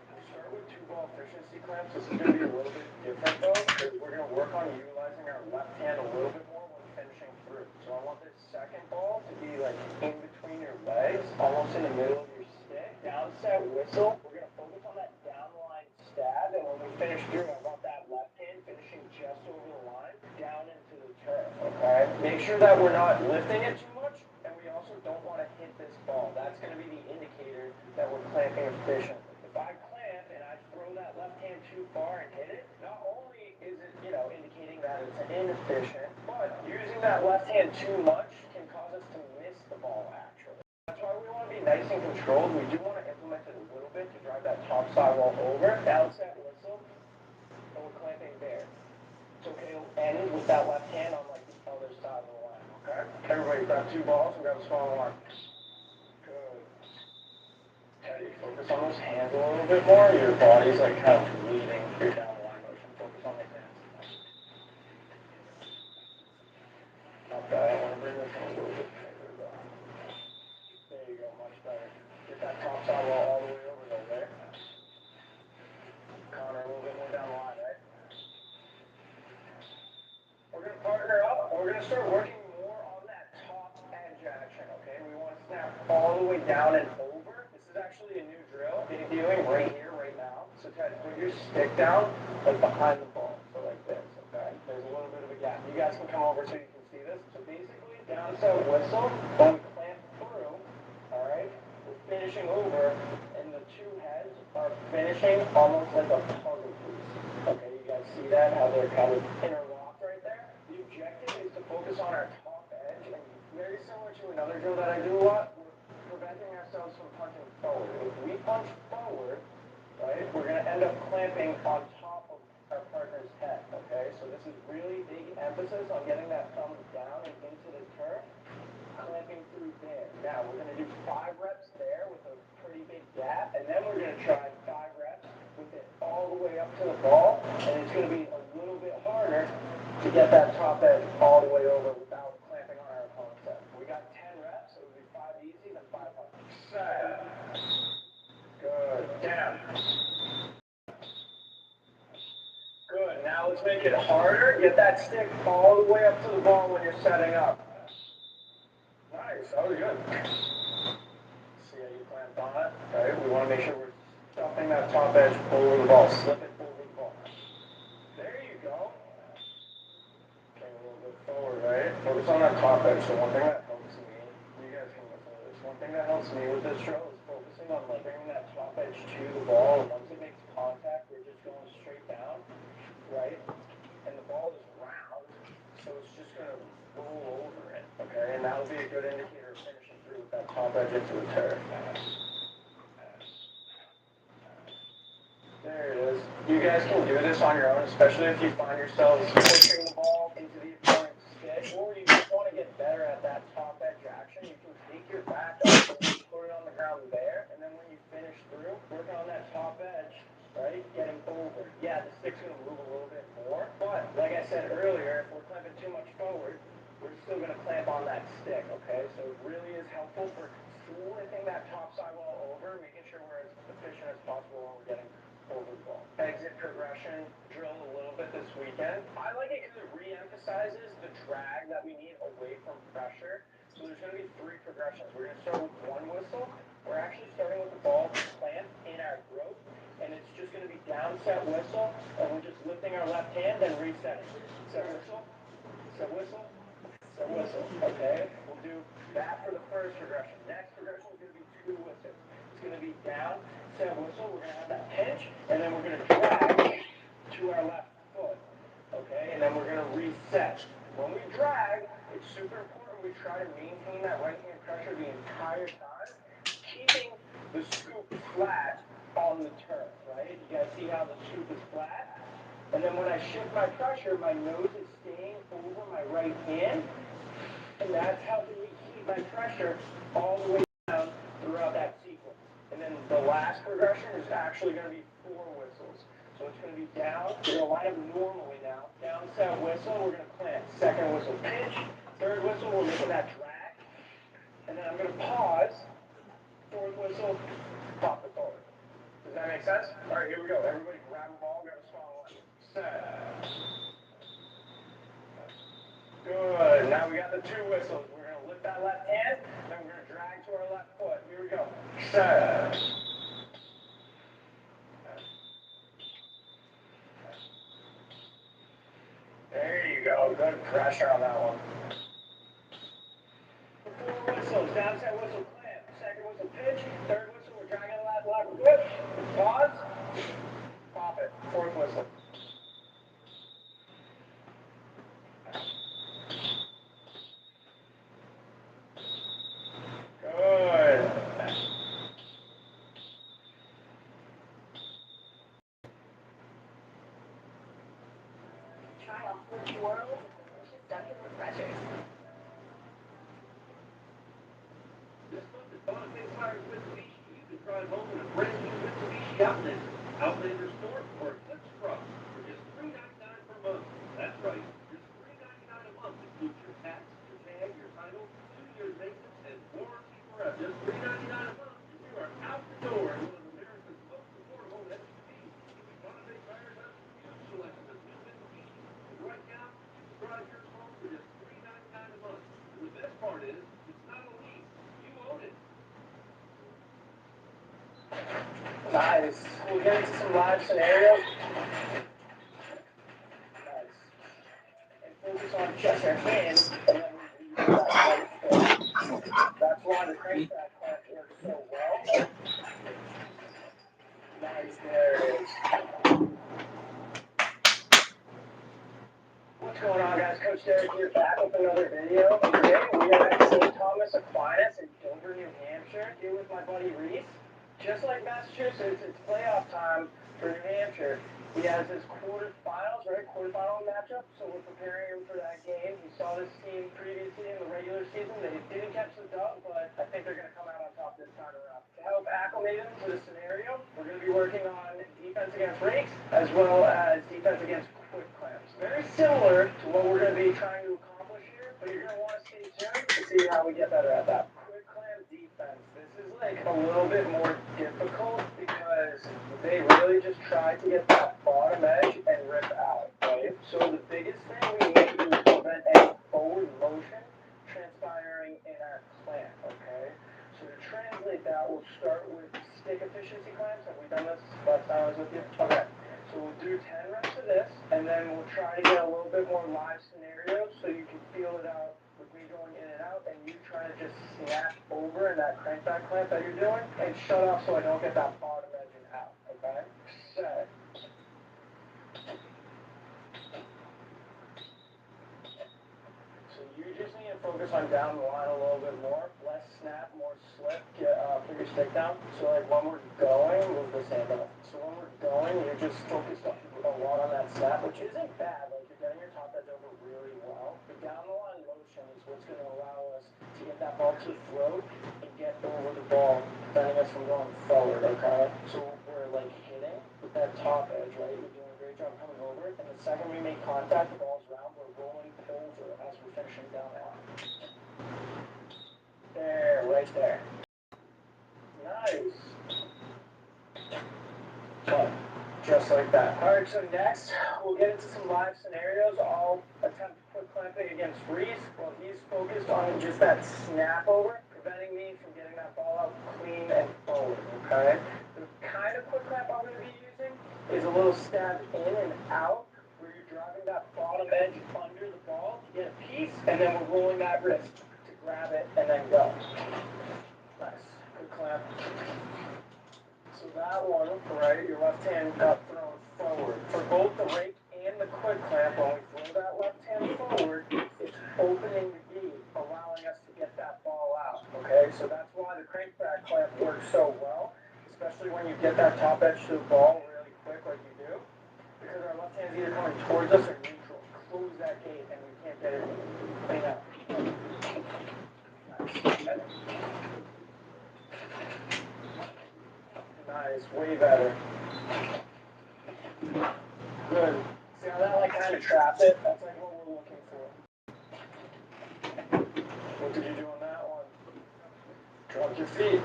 We'll start with 2-ball efficiency clamps. This is going to be a little bit different, though, because we're going to work on utilizing our left hand a little bit more when finishing through. So I want this second ball to be like in between your legs, almost in the middle of your stick. Down, set, whistle. We're going to focus on that downline stab, and when we finish through, I want that left hand finishing just over the line, down into the turf, okay? Make sure that we're not lifting it too much, and we also don't want to hit this ball. That's going to be the indicator that we're clamping efficiently. If I clamp and I throw that left hand too far and hit it, not only is it, indicating that it's inefficient, but using that left hand too much can cause us to miss the ball, actually. That's why we want to be nice and controlled. We do want to implement it a little bit to drive that top sidewall over. Down, set, whistle, and we're clamping there. It's okay to end with that left hand on like the other side of the line, okay? Everybody grab 2 balls and grab a small one. Good. Teddy, focus on those hands a little bit more. Your body's like kind of leading your down the line motion. Focus on the hands. Not bad. I want to bring this in a little bit tighter though. There you go, much better. Get that top sidewall all the way over though, there. Connor, a little bit more down the line, right? We're going to partner up, and we're going to start working more on that top edge action, okay? We want to snap all the way down and over. This is actually a new drill debuting right here, right now. So Ted, put your stick down, like behind the ball, so like this, okay? There's a little bit of a gap. You guys can come over so you can see this. So basically, down set whistle, when we clamp through, all right? We're finishing over, and the 2 heads are finishing almost like a puzzle piece. Okay, you guys see that? How they're kind of interlocked right there? The objective is to focus on our top edge, and very similar to another drill that I do a lot, we're preventing ourselves from punching forward. If we punch forward, right, we're going to end up clamping on top of our partner's head, okay? So this is really big emphasis on getting that thumb down and into the turf, clamping through there. Now, we're going to do 5 reps there with a pretty big gap, and then we're going to try 5 reps with it all the way up to the ball, and it's going to be a little bit harder to get that top edge all the way over without clamping on our opponent's head. We got 10 reps, so it would be 5 easy, then 5 hard. Set. Good. Down. Good. Now let's make it harder. Get that stick all the way up to the ball when you're setting up. Nice. That was good. See how you clamped on it? Right? We want to make sure we're stuffing that top edge over the ball. Slip it over the ball. There you go. Okay, a little bit forward, right? Focus on that top edge. So one thing that helps me, you guys can listen to this. One thing that helps me with this drill is focusing on like bringing that top edge to the ball. And once it makes contact, we're just going straight down, right? And the ball is round, so it's just going to roll over it, okay? And that'll be a good indicator of finishing through with that top edge into the turf. There it is. You guys can do this on your own, especially if you find yourselves pushing the ball into the opponent's stick, or you just want to get better at that top edge action. You can take your back up and put it on the ground there, and then when you finish through, working on that top edge, right, getting over. Yeah, the stick's going to move a little bit more, but like I said earlier, if we're clamping too much forward, we're still going to clamp on that stick, okay? So it really is helpful for flipping that top sidewall over, making sure we're as efficient as possible when we're getting over the ball. Exit progression drill a little bit this weekend. I like it because it re-emphasizes the drag that we need away from pressure. So there's going to be 3 progressions. We're going to start with 1 whistle. We're actually starting with the ball clamped in our throat, and it's just going to be down set whistle, and we're just lifting our left hand and resetting. Set whistle, set whistle, set whistle. Okay, we'll do that for the first progression. Next progression is going to be 2 whistles. It's going to be down set whistle. We're going to have that pinch, and then we're going to drag to our left foot. Okay, and then we're going to reset. When we drag, it's super important we try to maintain that right hand pressure the entire time, keeping the scoop flat on the turf, right? You guys see how the scoop is flat? And then when I shift my pressure, my nose is staying over my right hand, and that's helping me keep my pressure all the way down throughout that sequence. And then the last progression is actually going to be 4 whistles. So it's going to be down, we're going to line up normally now. Down set whistle, we're going to clamp. Second whistle, pinch. Third whistle, we're making that drag. And then I'm going to pause. Fourth whistle, pop it forward. Does that make sense? All right, here we go. Everybody grab a ball, grab a strong one. Set. Good. Now we got the 2 whistles. We're going to lift that left hand, then we're going to drag to our left foot. Here we go. Set. There you go. Good pressure on that one. 4 whistles. Down set whistle, clamp. Second whistle, pitch. Third whistle, we're dragging the left foot. Pause. Pop it. Fourth whistle. Good. Try a full twirl, stuck in the pressures. This month at Bonfire Tires Mitsubishi, you can drive home in a brand new Mitsubishi Outlander Sport, or Eclipse Cross for just $3.99 per month. That's right, just $3.99 a month includes your tax, your tag, your title, 2 years maintenance, and warranty forever. Just $3.99 a month, and you are out the door in one of America's most affordable SUVs. Bonfire Tires has a huge selection of new Mitsubishi, and right now, you can drive yours home for just $3.99 a month. And the best part is, it's not a lease. You own it. Nice. We'll get into some live scenarios. Nice. And focus on just your hands, and then we use that right foot. That's why the crankshaft clamp works so well. Nice, there it is. What's going on, guys? Coach Derek here, back with another video. Today we are at St. Thomas Aquinas in Dover, New Hampshire, here with my buddy Reese. Just like Massachusetts, it's playoff time for New Hampshire. He has his quarterfinals, right? Quarterfinal matchup, so we're preparing him for that game. He saw this team previously in the regular season. They didn't catch the dub, but I think they're going to come out on top this time around. To help acclimate him to the scenario, we're going to be working on defense against rakes, as well as defense against quick clamps. Very similar to what to be trying to accomplish here, but you're going to want to stay tuned to see how we get better at that. Quick clamp defense. This is like a little bit more difficult because they really just try to get that bottom edge and rip out, right? So the biggest thing we need to do is prevent any forward motion transpiring in our clamp, okay? So to translate that, we'll start with stick efficiency clamps. Have we done this last time I was with you? Okay. So we'll do 10 reps of this, and then we'll try to get a little bit more live scenarios so you can feel it out with me going in and out, and you trying to just snap over in that crankback clamp that you're doing, and shut off so I don't get that bottom edge and out, okay? Set. So you just need to focus on down the line a little bit more, less snap, more slip, put your stick down. So like when we're going, move this hand up. So when we're going, you're just focused a lot on that snap, which isn't bad, like you're getting your top edge over really well. The down the line motion is what's going to allow us to get that ball to float and get over the ball, preventing us from going forward, okay? So we're like hitting with that top edge, right? We're doing a great job coming over it, and the second we make contact, the ball's round, we're rolling over as we're finishing down the line. There, right there. Nice. Fun. Just like that. Alright, so next, we'll get into some live scenarios. I'll attempt quick clamping against Reese while he's focused on just that snap over, preventing me from getting that ball out clean and forward, okay? The kind of quick clamp I'm going to be using is a little stab in and out, where you're driving that bottom edge under the ball to get a piece, and then we're rolling that wrist to grab it and then go. Nice. Good clamp. So that one, right, your left hand got thrown forward. For both the rake and the quick clamp, when we throw that left hand forward, it's opening the gate, allowing us to get that ball out, okay? So that's why the crankback clamp works so well, especially when you get that top edge to the ball really quick like you do, because our left hand's either coming towards us or neutral. Close that gate and we can't get it clean out. Nice. Nice, way better. Good. See how that like kind of trapped it? That's like what we're looking for. What did you do on that one? Drop your feet.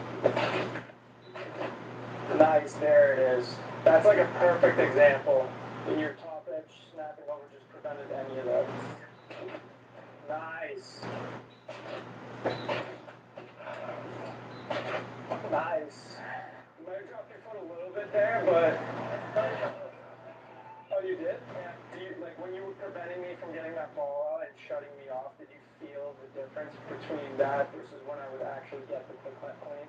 Nice, there it is. That's like a perfect example. When your top edge snapping over just prevented any of that. Nice. Nice. You might have dropped your foot a little bit there, but... Oh, you did? Yeah. Like, when you were preventing me from getting that ball out and shutting me off, did you feel the difference between that versus when I would actually get the quick clamp clean?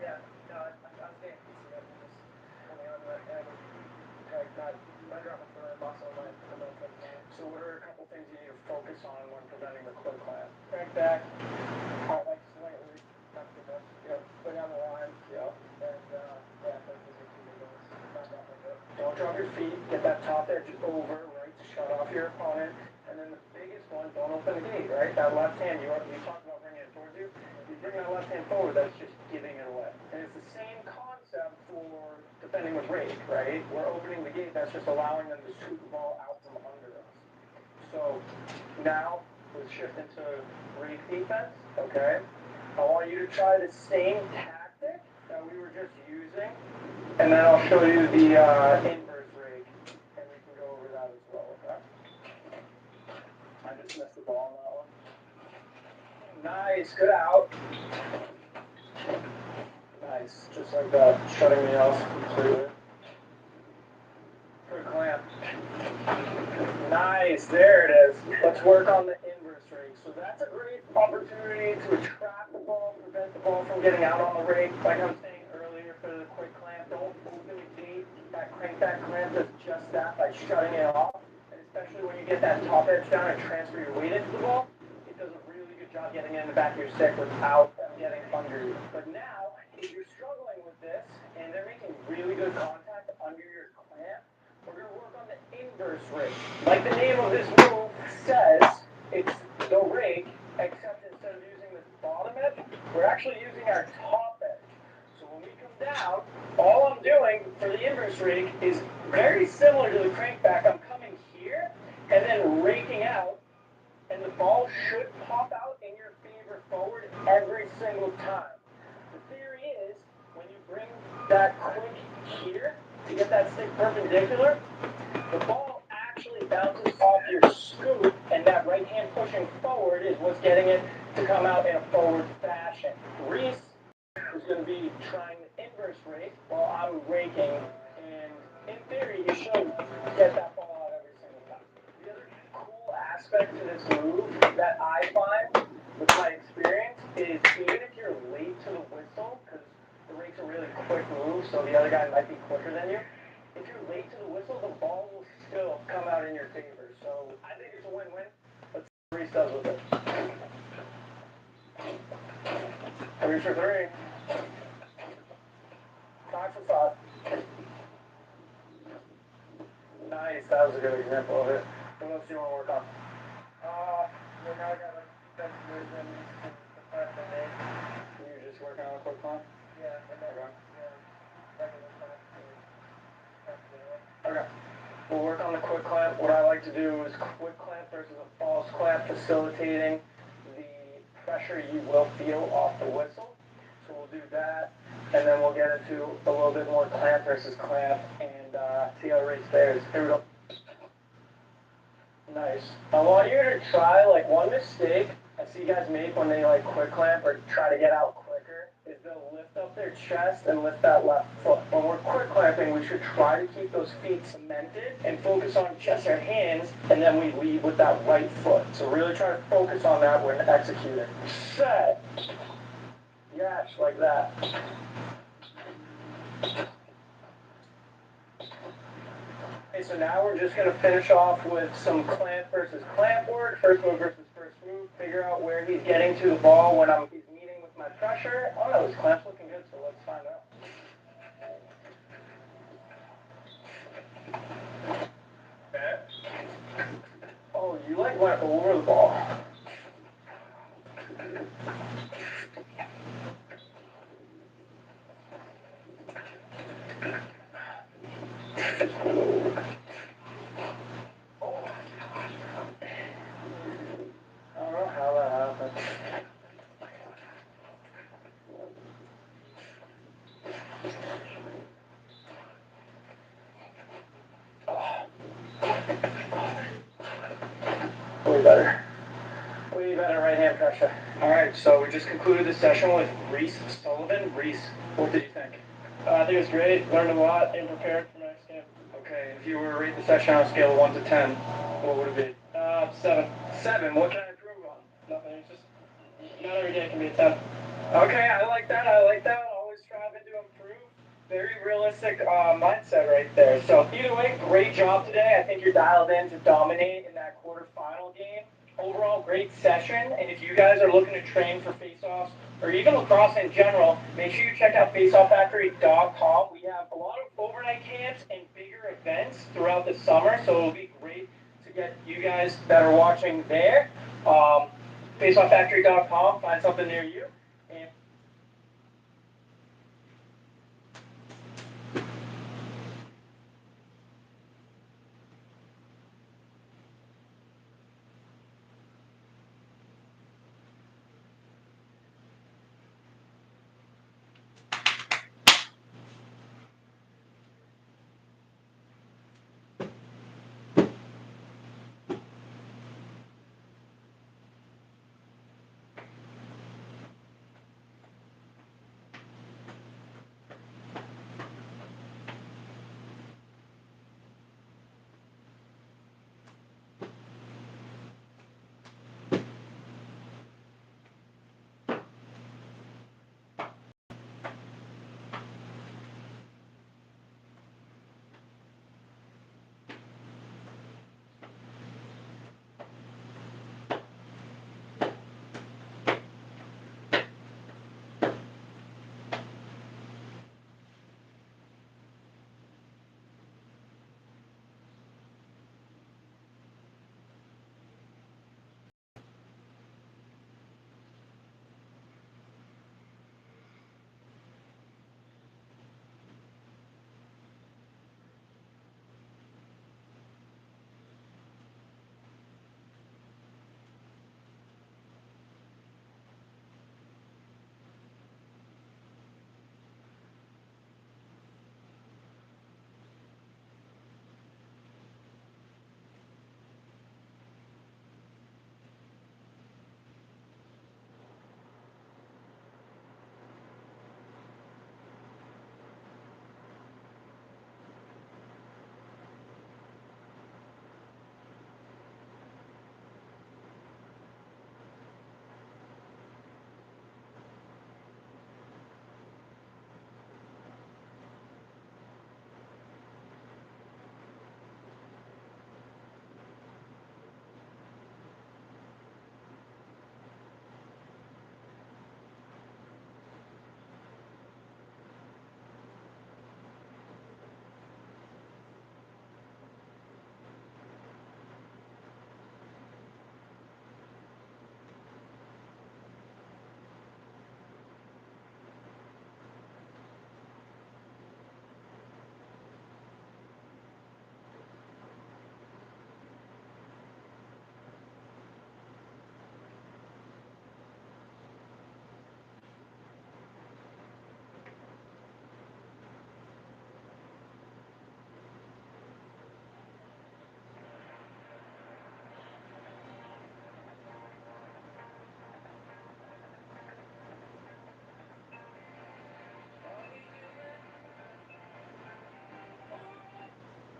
Yeah. No, I was getting PC up and just coming on my head. Okay, I dropped my foot and muscle on my quick clamp. So what are a couple things you need to focus on when preventing the quick clamp? Crank back. Like slightly. Yep. Put down the line. Yep. And yeah, those are two big ones. Don't drop your feet. Get that top edge over, right, to shut off your opponent. And then the biggest one, don't open the gate, right? That left hand, you talked about bringing it towards you. You bring that left hand forward, that's just giving it away. And it's the same concept for defending with rake, right? We're opening the gate, that's just allowing them to shoot the ball out from under us. So now, let's shift into rake defense, okay? I want you to try the same tactic that we were just using, and then I'll show you the inverse rake, and we can go over that as well, okay? I just missed the ball on that one. Nice, good out. Nice, just like that, shutting me off completely. Good clamp. Nice, there it is. Let's work on the inverse rake. So that's a great opportunity to trap the ball, prevent the ball from getting out on the rake. Like I was saying earlier for the quick clamp, don't open the gate. That crankback clamp does just that by shutting it off. And especially when you get that top edge down and transfer your weight into the ball, it does a really good job getting in the back of your stick without them getting under you. But now, if you're struggling with this and they're making really good contact under your clamp, we're going to work on the inverse rake. Like the name of this move says, it's the rake, except instead of using this bottom edge, we're actually using our top edge. So when we come down, all I'm doing for the inverse rake is very similar to the crankback. I'm coming here and then raking out ball should pop out in your favor forward every single time. The theory is when you bring that quick here to get that stick perpendicular, the ball actually bounces off your scoop, and that right hand pushing forward is what's getting it to come out in a forward fashion. Reese is going to be trying the inverse rake while I'm raking, and in theory, you should get that ball out every single time. The other cool aspect to this move that I find with my experience is even if you're late to the whistle, because the rake's a really quick move, so the other guy might be quicker than you. If you're late to the whistle, the ball will still come out in your favor. So I think it's a win-win. Let's see what Reese does with it. 3 for 3. 5 for 5. Nice, that was a good example of it. What else do you want to work on? Well, now I got like defensive movement, the front and eight. You're just working on a quick climb? Yeah, and then, regular class. Okay. We'll work on the quick clamp. What I like to do is quick clamp versus a false clamp, facilitating the pressure you will feel off the whistle. So we'll do that, and then we'll get into a little bit more clamp versus clamp and see how the race fares. Here we go. Nice. I want you to try, like, one mistake I see guys make when they, like, quick clamp or try to get out quicker is they'll lift up their chest and lift that left foot. When we're quick clamping, we should try to keep those feet cemented and focus on just our hands, and then we lead with that right foot. So really try to focus on that when executing. Set. Yes, like that. Okay, so now we're just going to finish off with some clamp versus clamp work. First move versus first move. Figure out where he's getting to the ball when he's meeting with my pressure. Oh no, his clamp's looking good, so let's find out. Okay. Oh, you like went over the ball. I don't know how that happened. Way better. Way better right hand pressure. Alright, so we just concluded the session with Reese Sullivan. Reese, what did you think? I think it was great. Learned a lot and prepared for my next game. Okay, if you were to rate the session on a scale of 1 to 10, what would it be? 7. 7. What can I improve on? Nothing. It's just not every day can be a 10. Okay, I like that. I like that. Always striving to improve. Very realistic mindset right there. So either way, great job today. I think you're dialed in to dominate in that quarterfinal game. Overall, great session. And if you guys are looking to train for face-offs or even lacrosse in general, make sure you check out faceofffactory.com. We have a lot of overnight camps and bigger events throughout the summer, so it'll be great to get you guys that are watching there. Faceofffactory.com, find something near you.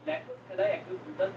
necklace kada yakın burada.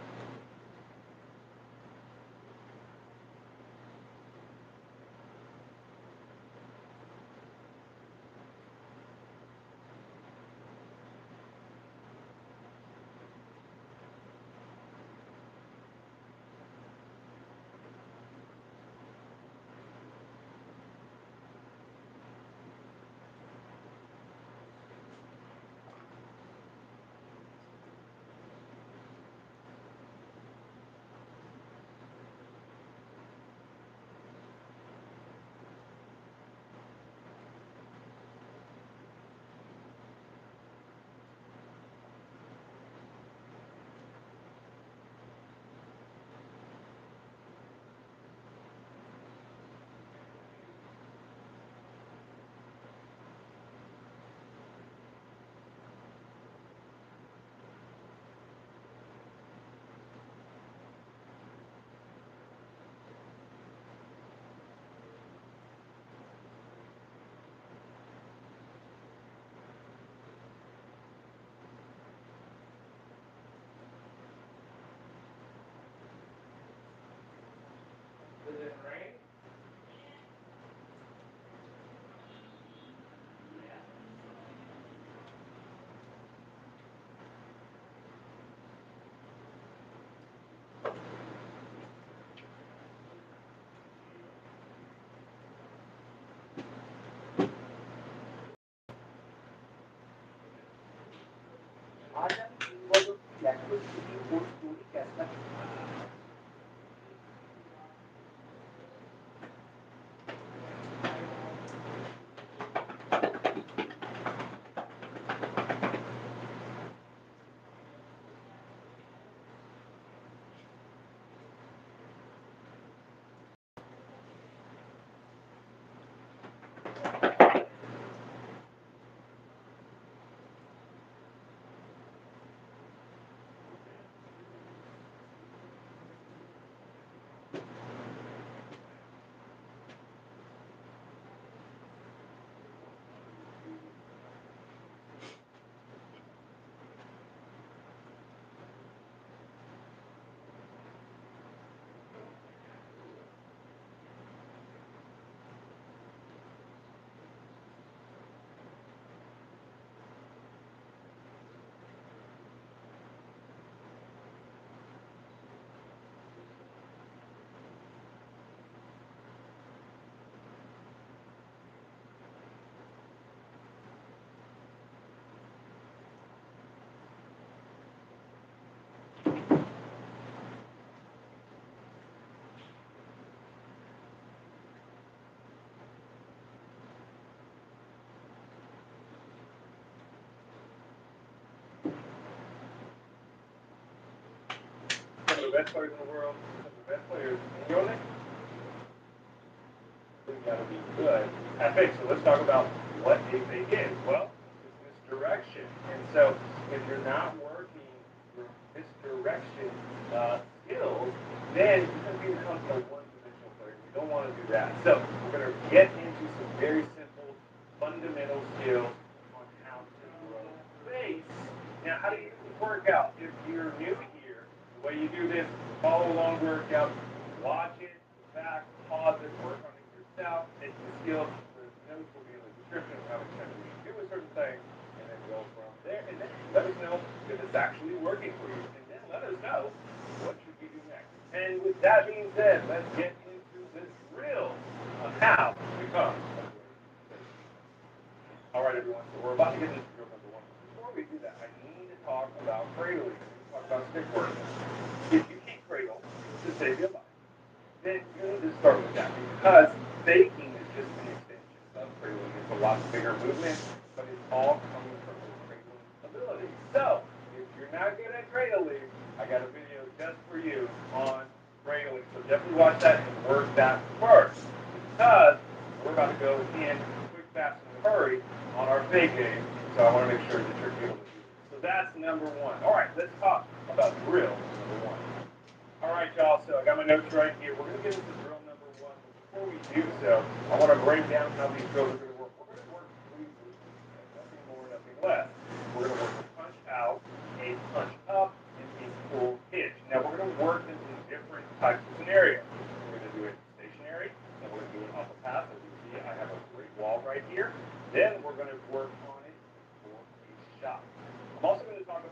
Does it rain? आज हम वो जो language की वो story कैसा Some of the best players in the world, some of the best players in your league, you gotta be good at fake. So let's talk about what a fake is. Well, it's misdirection. And so if you're not working your misdirection skills, then you're going to become a one-dimensional player. You don't want to do that. So we're going to get into some very simple, fundamental skills on how to grow face. Now, how do you do this workout? If you're new here, the way you do this, follow along workout, watch it, go back, pause it, work on it yourself, take the skills, the notes will be in the description of how much time you do a certain thing, and then go from there, and then let us know if it's actually working for you, and then let us know what should we do next. And with that being said, let's get into the drill on how to become a great fish. All right, everyone, so we're about to get into drill number one. Before we do that, I need to talk about cradling. I need to talk about stick work. If you can't cradle to save your life, then you need to start with that because baking is just an extension of cradling. It's a lot bigger movement, but it's all coming from your cradling ability. So, if you're not good at cradling, I got a video just for you on cradling. So definitely watch that and work that first because we're about to go in quick, fast, and hurry on our fake game. So I want to make sure that you're able to do it. So that's number one. All right, let's talk about drill number one. All right, y'all, so I got my notes right here. We're going to get into drill number one. But before we do so, I want to break down how these drills are going to work. We're going to work three groups, nothing more, nothing less. We're going to work a punch out, a punch up, and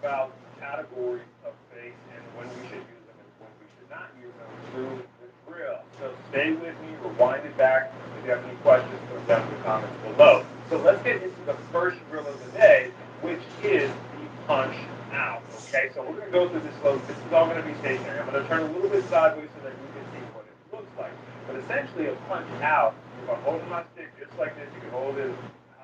about categories of fakes and when we should use them and when we should not use them through the drill. So stay with me, rewind it back. If you have any questions, put them down in the comments below. So let's get into the first drill of the day, which is the punch out. Okay, so we're going to go through this slowly. This is all going to be stationary. I'm going to turn a little bit sideways so that you can see what it looks like. But essentially, a punch out, if I'm holding my stick just like this, you can hold it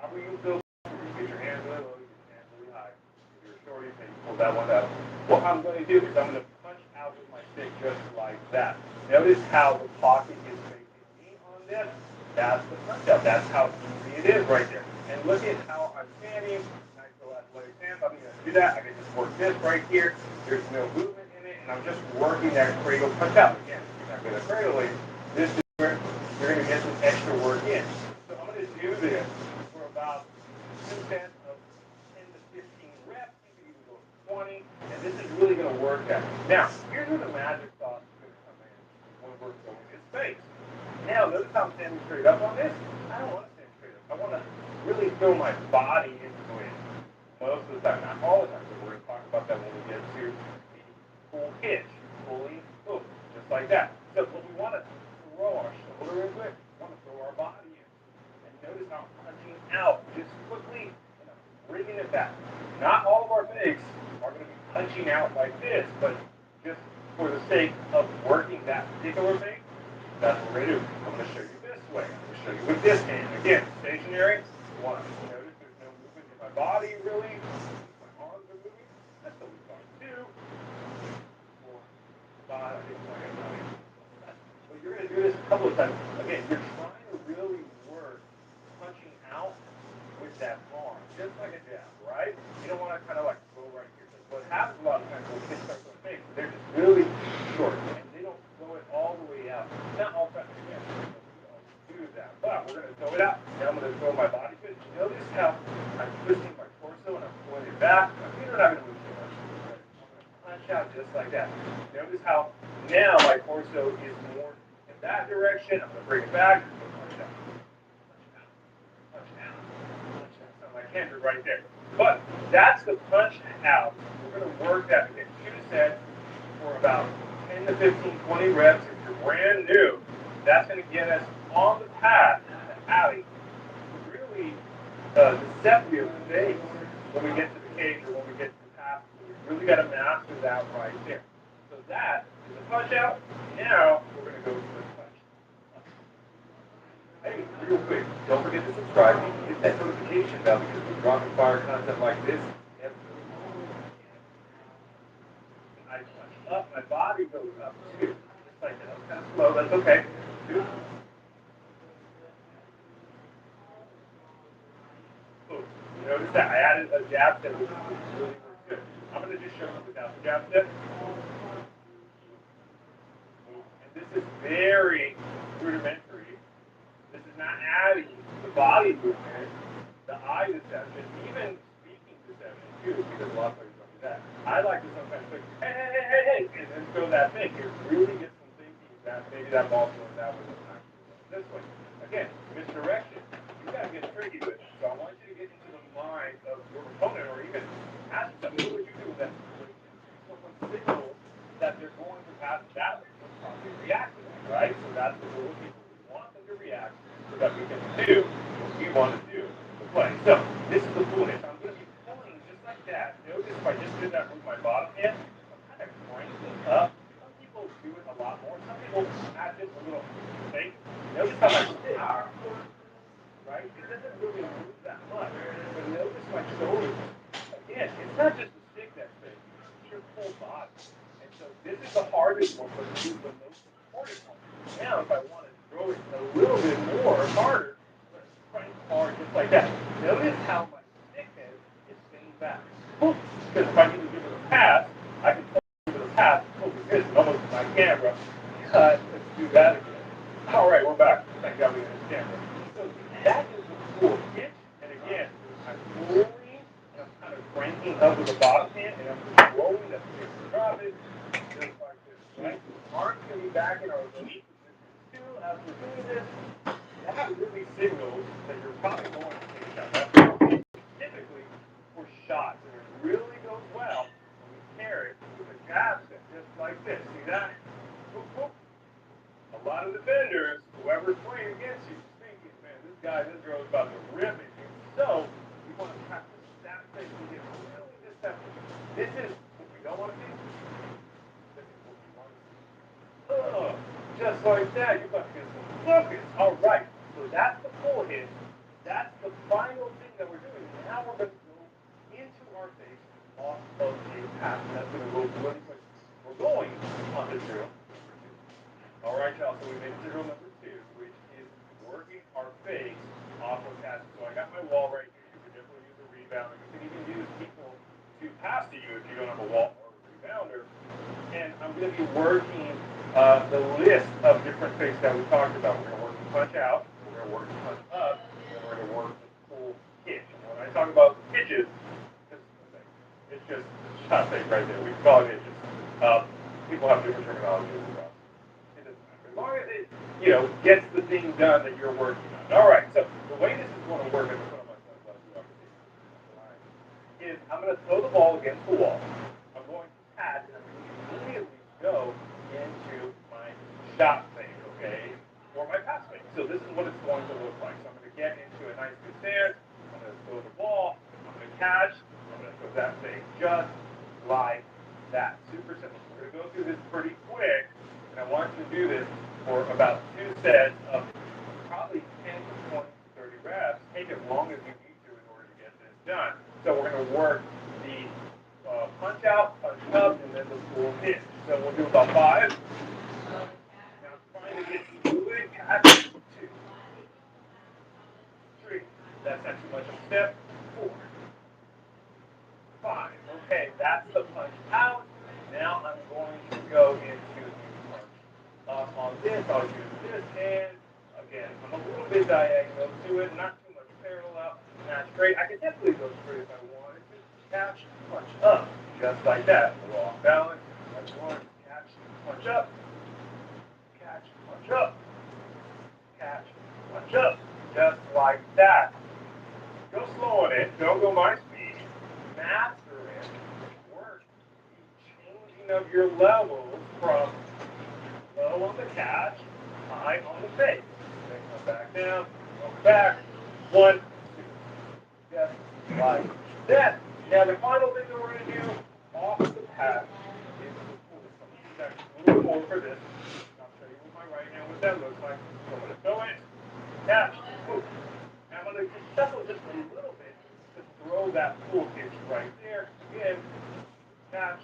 however you feel. You get your hands really low, you get your hands really high. If you're shorty, maybe pull that one out. What I'm going to do is I'm going to punch out with my stick just like that. Notice how the pocket is facing me on this. That's the punch out. That's how easy it is right there. And look at how I'm standing. Nice little athletic stance. I'm going to do that. I can just work this right here. There's no movement in it, and I'm just working that cradle punch out. Again, if you're not good at cradling, this is where you're going to get some extra work in. So I'm going to do this for about 2 sets of 10 to 15 reps. You can even go to 20, and this is really going to work that. Now, here's where the magic sauce is going to come in when we're going this space. Now, notice how I'm standing straight up on this. I don't want to stand straight up. I want to really throw my body into it most of the time, not all the time. So we're going to talk about that when we get to the full hitch, fully hooked, just like that. So when we want to throw our shoulder into it, we want to throw our body in. And notice how I'm punching out just quickly, and I'm bringing it back. Not all of our fakes are going to be punching out like this, but just for the sake of working that particular fake, that's what we're going to do. I'm going to show you this way. I'm going to show you with this hand. Again, stationary. One. Notice there's no movement in my body, really. My arms are moving. That's what we got. 2, 4, 5. I think it's like a 9. But you're going to do this a couple of times. Again, you're trying to really work punching out with that arm, just like a jab, right? You don't want to kind of like go right here. What happens a lot of times when kids start doing fakes, they're just really short, and they don't throw it all the way out. Not all the time, again, do that. But we're going to throw it out. Now I'm going to throw my body to it. Notice how I'm twisting my torso and I'm pulling it back. My feet are not going to move too much. I'm going to punch out just like that. Notice how now my torso is more in that direction. I'm going to bring it back. Punch out. Punch out. Punch out. So my hands are right there. But that's the punch out. We're going to work that again. 2 sets for about 10 to 15, 20 reps. If you're brand new, that's going to get us on the path to having really the depth of the base when we get to the cage or when we get to the path. We really got to master that right there. So that is a punch out. Now we're going to go to the punch. Hey, real quick, don't forget to subscribe and hit that notification bell because we're dropping fire content like this every day. I punch up, my body goes up too. Just like that. That's kind of slow, that's okay. Boom. Notice that I added a jab step, which really works good. I'm going to just show you without the jab step. And this is very rudimentary. This is not adding the body movement, the eye deception, even speaking deception too, because a lot of players don't do that. I like to sometimes say, hey, and then throw that thing. It really gets them thinking that maybe that ball's going that way, it's not going this way. Again, misdirection. You got to get tricky with it. So I want you to get into the mind of your opponent, or even ask yourself, what would you do with that situation? Someone signals that they're going to pass that way, so probably react to that, right? So that's what we're looking for. We want them to react so that we can do what we want to do to play. So this is the fullness. I'm going to be pulling just like that. Notice if I just did that with my bottom hand, I'm kind of cranking up. Some people do it a lot more. Some people add just a little fake. Notice how my stick, right? It doesn't really move that much. But notice my shoulders. Again, it's not just the stick that's fake. It's your whole body. And so this is the hardest one, but this is the most important one. Now, if I want to throw it a little bit more harder, I'm going to crank hard just like that. Notice how my stick head is staying back. Because if I need to give it a pass, I can give it a pass. Oh, this is almost my camera. Cut. Let's do that again. All right, we're back. Thank God we got this camera. So that is the full hitch. And again, I'm pulling, and I'm kind of cranking up with the bottom hand, and I'm just rolling the stick and drop it, just like this, right? Arms going to be back in our release position too as we're doing this. That really signals that you're probably going to take a shot. That's typically for shots, and it really goes well that? Whoop, whoop. A lot of the vendors, whoever's playing against you, is thinking, man, this girl is about to rip it. And so, you want to practice that thing and get really deceptive. This is what we don't want to see. This is what we want to see. Oh, just like that, you're about to get some focus. All right, so that's the full hit. That's the final thing that we're doing. Now we're going to go into our face off of a path. That's going to go really quick. We're going on the drill. All right, y'all, so we made it to drill number 2, which is working our face off of passes. So I got my wall right here. You can definitely use a rebounder. You can even use people to pass to you if you don't have a wall or a rebounder. And I'm going to be working the list of different fakes that we talked about. We're going to work the punch out, we're going to work the punch up, and we're going to work the full hitch. And when I talk about hitches, it's just a shot fake right there. We call it hitches. People have different terminology as well. As long as it, gets the thing done that you're working on. All right, so the way this is going to work, I'm going to put on my sunglasses is I'm going to throw the ball against the wall. I'm going to catch, and I'm going to immediately go into my shot fake, okay, or my pass fake. So this is what it's going to look like. So I'm going to get into a nice good stance. I'm going to throw the ball. I'm going to catch. I'm going to throw that fake just like that. Super simple. We're going to go through this pretty quick. And I want you to do this for about 2 sets of probably 10 to 20 to 30 reps. Take as long as you need to in order to get this done. So we're going to work the punch out, punch up, and then the full hitch. So we'll do about 5. Now trying to get good catch. 2, 3. That's not too much of a step. 4, 5. Okay, that's the punch out. Now I'm going to go into on this, I'll use this hand. Again, I'm a little bit diagonal to it, not too much parallel, not straight. I can definitely go straight if I wanted to. Catch, punch up, just like that. We're off balance. That's 1. Catch, punch up. Catch, punch up. Catch, punch up. Just like that. Go slow on it. Don't go my speed. Master it. Work the changing of your levels from low on the catch, high on the face. Then come back down, go back. 1, 2. Just like that. Now the final thing that we're going to do off the path is to pull this. I'm going to do that a little more for this. I'll show you with my right hand what that looks like. So I'm going to throw it, catch, move. Now I'm going to just shuffle just a little bit to throw that full hitch right there. Again, catch,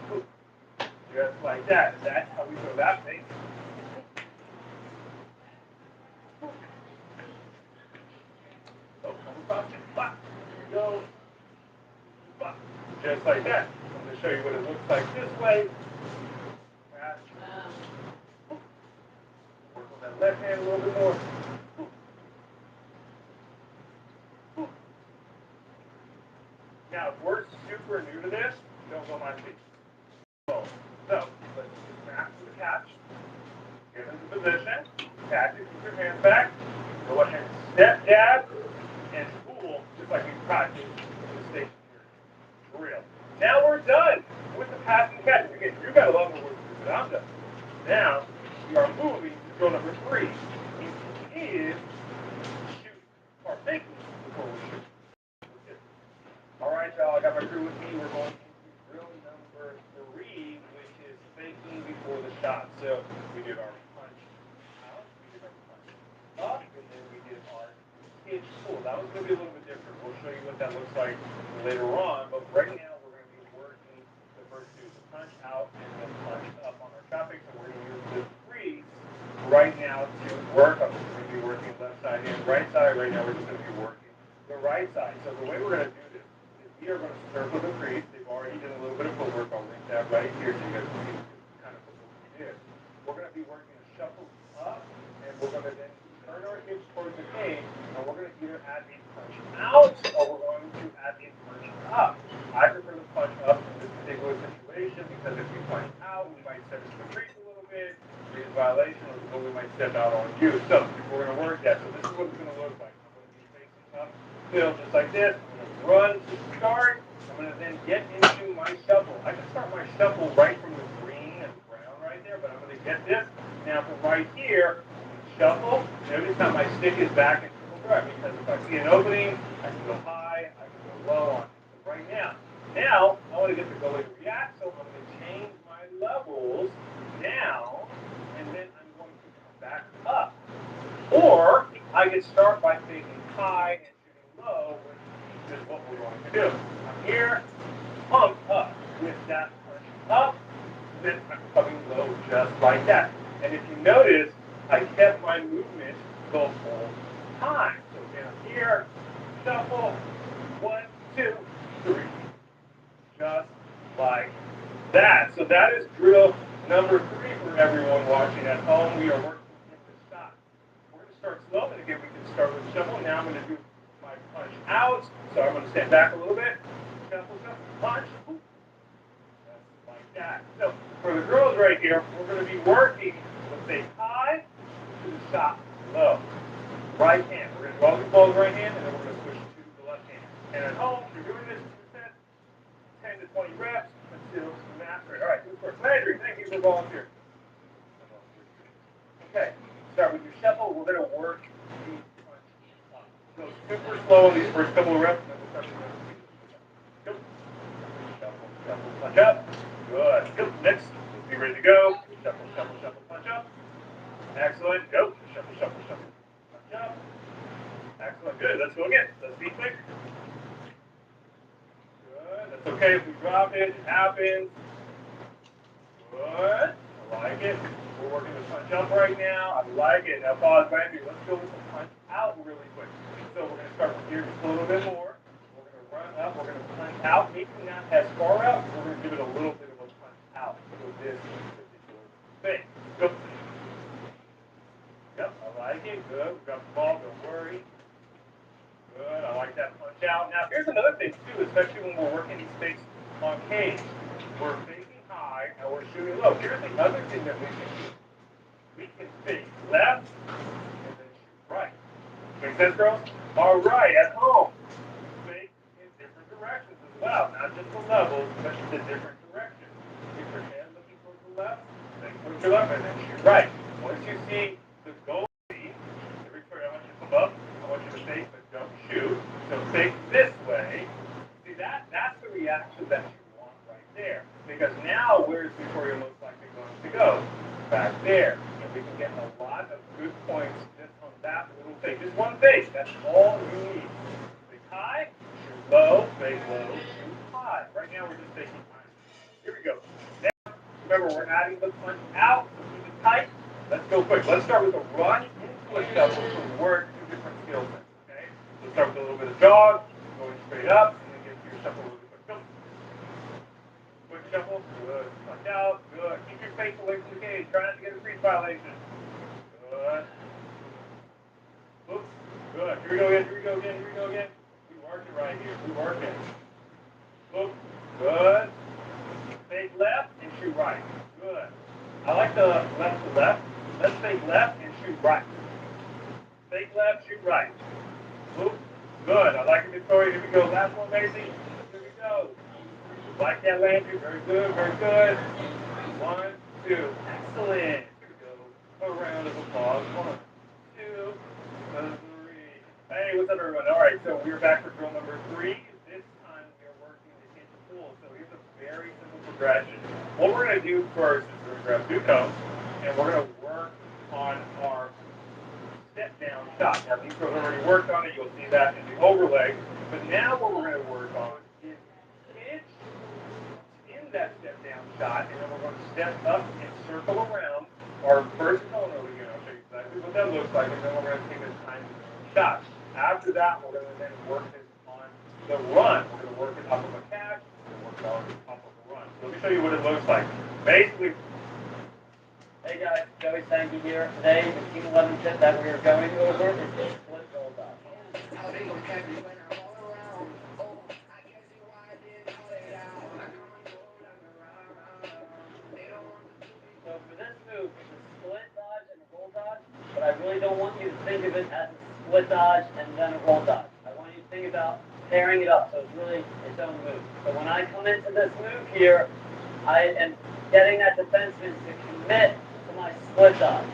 move. Just like that. That's how we throw that thing. So come across it. Bop. Here we go. Bop. Just like that. I'm going to show you what it looks like this way. Catch. Work on that left hand a little bit more. Now, if we're super new to this, don't go my feet. So, let's just master the catch. Get into position. Catch it, keep your hands back. Go ahead and step jab and pull just like we practiced in the stationary drill. Now we're done with the pass and catch. Again, you got a lot more work to do, but I'm done. Now we are moving to drill number 3. It is shoot or thinking before we shoot. All right, y'all. I got my crew with me. We're going into drill number 3, which is faking before the shot. So we did our punch out, we did our punch up, and then we did our hitch pull. That was going to be a little bit different. We'll show you what that looks like later on. But right now, we're going to be working the first 2, the punch out and then punch up on our shot fake. So we're going to use the 3 right now to work on this. We're going to be working left side and right side. Right now, we're just going to be working the right side. So the way we're going to do this, we are going to circle the crease. They've already done a little bit of footwork. I'll link that right here so you guys can see kind of what we did. We're going to be working a shuffle up, and we're going to then turn our hips towards the cane, and we're going to either add a punch out, or we're going to add a punch up. I prefer the punch up in this particular situation because if we punch out, we might step into the crease a little bit, crease violation, or we might step out on you. So we're going to work that. So this is what it's going to look like. I'm going to be facing up, still just like this. Run to start. I'm going to then get into my shuffle. I can start my shuffle right from the green and brown Now from right here, shuffle. Notice how my stick is back in triple threat because if I see an opening, I can go high, I can go low on it. So right now I want to get the goalie to react, so I'm going to change my levels now, and then I'm going to come back up. Or I can start by thinking high and shooting low, which is what we're going to do. I'm here, pump up with that punch up, then I'm coming low just like that. And if you notice, I kept my movement the whole time. So down here, shuffle, 1, 2, 3. Just like that. So that is drill number 3 for everyone watching at home. We are working in the shot. We're going to start slow, and again, we can start with shuffle. Now I'm going to do my punch out. So I'm going to stand back a little bit. Shuffle, shuffle, punch. Just like that. So for the girls right here, we're going to be working with a high to the shot low. Right hand. We're going to do all the balls right hand, and then we're going to switch to the left hand. And at home, you're doing this 2 sets, 10 to 20 reps until you master it. All right, good work. Landry, thank you for volunteering. Okay, start with your shuffle. We're going to work the punch up. Go super slow on these first couple of reps, and then we'll start to go. Shuffle, shuffle, punch up. Good. Go. Next, let's be ready to go. Shuffle, shuffle, shuffle, punch up. Excellent. Go. Shuffle, shuffle, shuffle, punch up. Excellent. Good. Let's go again. Let's be quick. Good. That's okay if we drop it. It happens. Good. I like it. We're working the punch up right now. I like it. Now pause, Landry. Let's go with the punch out really quick. So we're going to start with here just a little bit more. We're going to run up. We're going to punch out. Maybe not as far out. We're going to give it a little bit of a punch out with this particular thing. Go. Yep, I like it. Good. We've got the ball. Don't worry. Good. I like that punch out. Now, here's another thing, too, especially when we're working these fakes on cage. We're faking high and we're shooting low. Here's the other thing that we can do. We can fake left and then shoot right. Make sense, girls? All right, at home, fake in different directions as well. Not just the levels, but the different directions. Keep your hand looking towards the left, fake towards your left, and then shoot right. Once you see the goal, Victoria, I want you to come up. I want you to fake, but don't shoot. So fake this way. See, that's the reaction that you want right there. Because now, where's Victoria most likely going to go? Back there. And we can get a lot of good points just on that little fake. Just one fake. That's all you need. Fake high, shoot low, fake low, shoot high. Right now, we're just faking high. Here we go. Now, remember, we're adding the punch out. So keep it tight. Let's go quick. Let's start with a run into a shuffle to work 2 different skill sets. Okay? Let's start with a little bit of jog, going straight up, and then get to your shuffle really quick. Go. Quick shuffle. Good. Punch out. Good. Keep your face away from the cage. Try not to get a freeze violation. Good. Oops. Good. Here we go again. Here we go again. Here we go again. We work it right here. We work it. Oops. Good. Fake left and shoot right. Good. I like the left to left. Let's fake left and shoot right. Fake left, shoot right. Oop. Good. I like it, Victoria. Here we go. Last one, Macy. Here we go. Like that, Landry. Very good. Very good. 1, 2. Excellent. Here we go. A round of applause. 1, 2, 3. Hey, what's up, everyone? All right. So we're back for drill number 3. This time we are working to hit the pool. So here's a very simple progression. What we're going to do first is we're going to grab 2 cones, and we're going to work on our step down shot. Now, these girls already worked on it. You'll see that in the overlay. But now what we're going to work on is pitch in that step down shot, and then we're going to step up and circle around our first cone over here. I'll show you exactly what that looks like, and then we're going to take a time shot. After that, we're going to then work this on the run. We're going to work it off of a catch. We're going to work it off of a run. So let me show you what it looks like. Basically, Hey guys, Joey Sanky here. Today, the Team 11 tip that we are going over is the split roll dodge. So for this move, it's a split dodge and a roll dodge, but I really don't want you to think of it as a split dodge and then a roll dodge. I want you to think about pairing it up, so it's really its own move. So when I come into this move here, I am getting that defenseman to commit to my split dodge.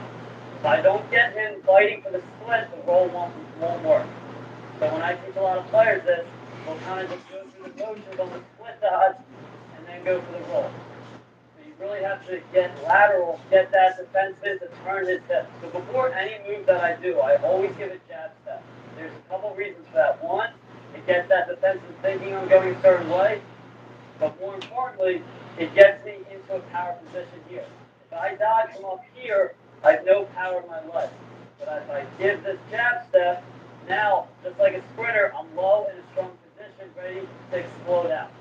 If I don't get him fighting for the split, the roll won't work. So when I teach a lot of players this, we'll kind of just go through the motions on the split dodge and then go for the roll. So you really have to get lateral, get that defensive to turn his hip. So before any move that I do, I always give a jab step. There's a couple reasons for that. One, it gets that defensive thinking on going a certain way. But more importantly, it gets me into a power position here. If I dodge from up here, I have no power in my leg. But if I give this jab step, now, just like a sprinter, I'm low in a strong position, ready to explode out.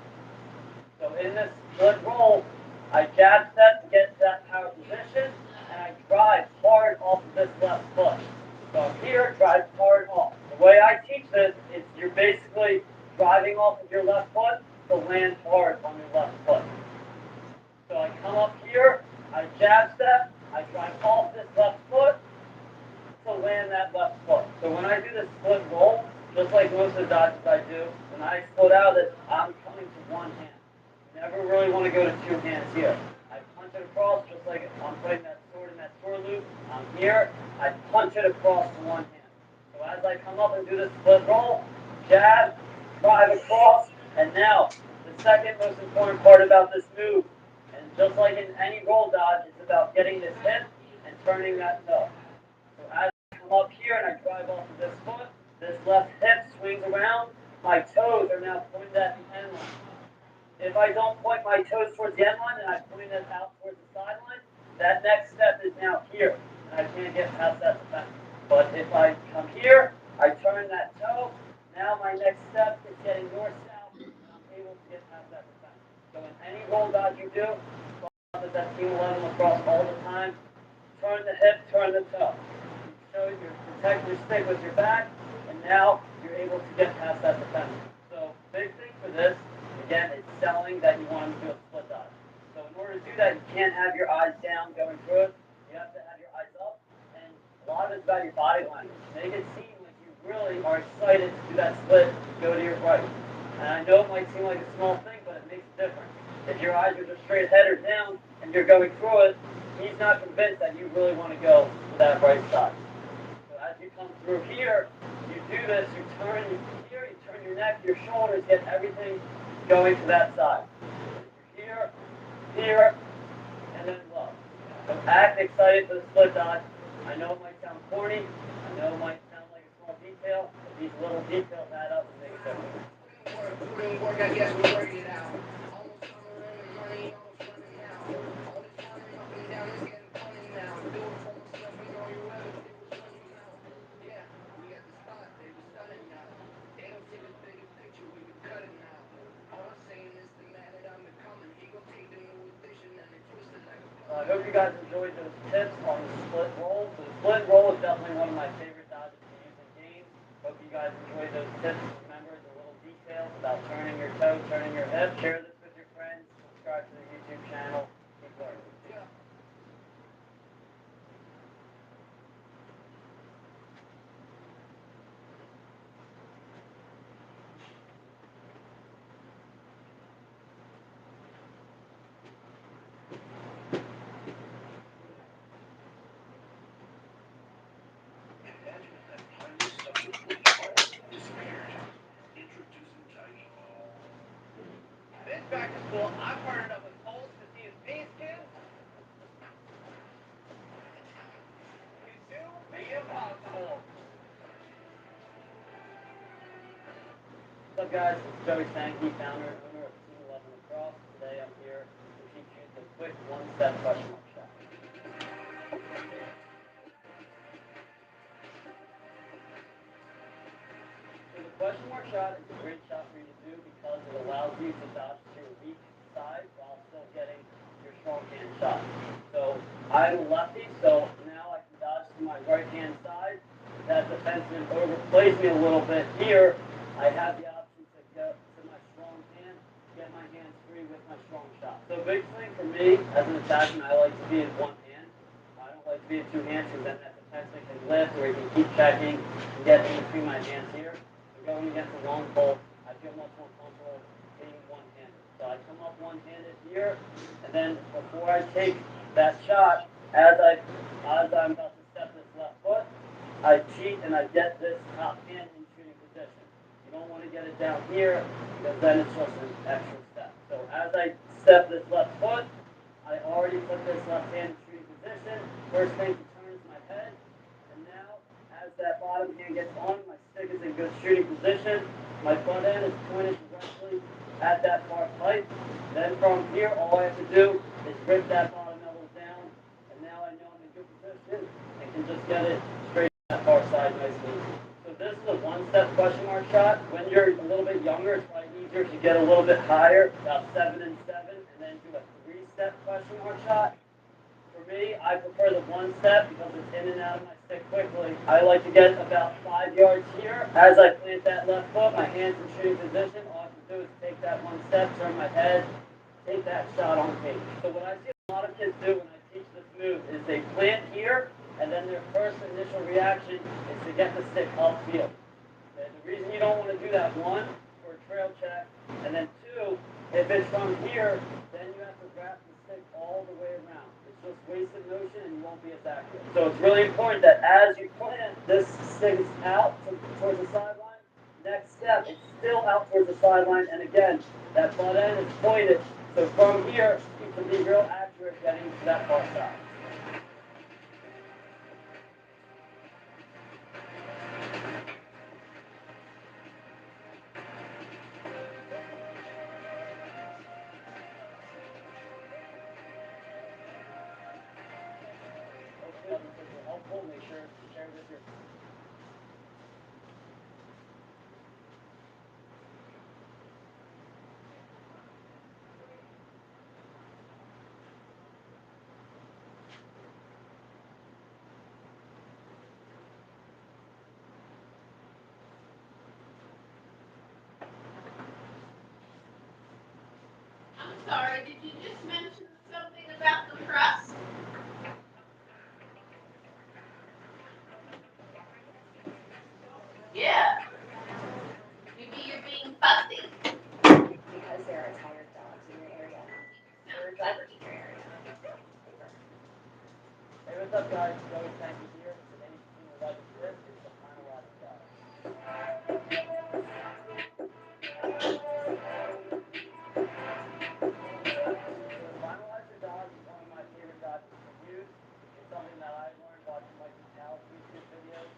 So in this split roll, I jab step to get that power position, and I drive hard off of this left foot. So I'm here, drive hard off. The way I teach this is you're basically driving off of your left foot to land hard on your left foot. So I come up here, I jab step, I drive off this left foot to land that left foot. So when I do this split roll, just like most of the dodges I do, when I split out of this, I'm coming to one hand. Never really want to go to two hands here. I punch it across just like I'm putting that sword in that sword loop. I'm here, I punch it across to one hand. So as I come up and do this split roll, jab, drive across, and now the second most important part about this move, and just like in any roll dodge, it's about getting this hip and turning that toe. So as I come up here and I drive off of this foot, this left hip swings around, my toes are now pointed at the end line. If I don't point my toes towards the end line and I point it out towards the sideline, that next step is now here, and I can't get past that defense. But if I come here, I turn that toe, now my next step is getting north-south, and I'm able to get past that defense. So in any roll dodge you do, follow that team 11 across all the time, turn the hip, turn the toe. So you protect your stick with your back, and now you're able to get past that defense. So big thing for this, again, it's selling that you want them to do a split dodge. So in order to do that, you can't have your eyes down going through it. You have to have your eyes up, and a lot of it's about your body language. Make it seem like you really are excited to do that split, go to your right. And I know it might seem like a small thing, but it makes a difference. If your eyes are just straight ahead or down, and you're going through it, he's not convinced that you really want to go to that right side. So as you come through here, you do this, you turn here, you turn your neck, your shoulders, get everything going to that side. Here, here, and then low. So act excited for the split dodge. I know it might sound corny, I know it might sound like a small detail, but these little details add up and make a difference. Work, I guess we're working it out. Almost summer and the money almost running out. All this climbing up and down is getting funny now. Do it for myself and all your relatives was running out. Yeah, we got the spot, they was stunning now. They don't see the bigger picture, we can cut it now. All I'm saying is the man that I'm becoming, he gon' take the new edition and they twist it like a I hope you guys enjoyed those tips on the split roll. So the split roll is definitely one of my favorite dodges to use in games. Hope you guys enjoyed those tips. Remember the little details about turning your toe, turning your hip. Share this with your friends. Subscribe to the YouTube channel. Keep learning. This back to school, I partnered up with Pulse to see his Peace Kids. You do the impossible. What's up, guys? It's Joey Sankey, founder and owner of Team 11 Lacrosse. Today I'm here to teach you the quick one-step question mark shot. So the question mark shot is a great shot for you to do because it allows you to dodge to your weak side while still getting your strong hand shot. So I'm a lefty, so now I can dodge to my right hand side. That defenseman overplays me a little bit here. I have the option to go to my strong hand, get my hands free with my strong shot. So big thing for me as an attacker, I like to be in one hand. I don't like to be in two hands because then that defenseman can lift or he can keep checking and get in between my hands here. So going against a long pole, I feel much more comfortable being one-handed. So I come up one-handed here, and then before I take that shot, As I'm about to step this left foot, I cheat and I get this top hand in shooting position. You don't want to get it down here because then it's just an extra step. So as I step this left foot, I already put this left hand in shooting position. First thing to turn is my head. And now, as that bottom hand gets on, my stick is in good shooting position. My front end is pointed directly at that far pipe. Then from here, all I have to do is rip that bottom elbow down. And now I know I'm in good position and can just get it straight to that far side nice and easy. So this is a one-step question mark shot. When you're a little bit younger, it's probably easier to get a little bit higher, about 7 and 7, and then do a three-step question mark shot. For me, I prefer the one step because it's in and out of my stick quickly. I like to get about 5 yards here. As I plant that left foot, my hands in shooting position. All I have to do is take that one step, turn my head, take that shot on page. So what I see a lot of kids do when I teach this move is they plant here, and then their first initial reaction is to get the stick upfield. And the reason you don't want to do that, one, for a trail check, and then two, if it's from here, then you have to wrap the stick all the way around. It's just wasted motion and you won't be as accurate. So it's really important that as you plant, this stick is out towards the sideline. Next step, it's still out towards the sideline, and again, that butt end is pointed. So from here, you can be real accurate getting to that far side. Hopefully, this is helpful. Make sure to share with your I'm sorry, did you just mention something about the press? Yeah. Maybe you're being fussy. Because there are tired dogs in your area. Or drivers in your area. Hey, what's up, guys? Joey, thank you here. Today, team 11 this is the final lap shot. So, finalizer dog is one of my favorite dogs to use. It's something that I learned watching Mike Cal's YouTube videos.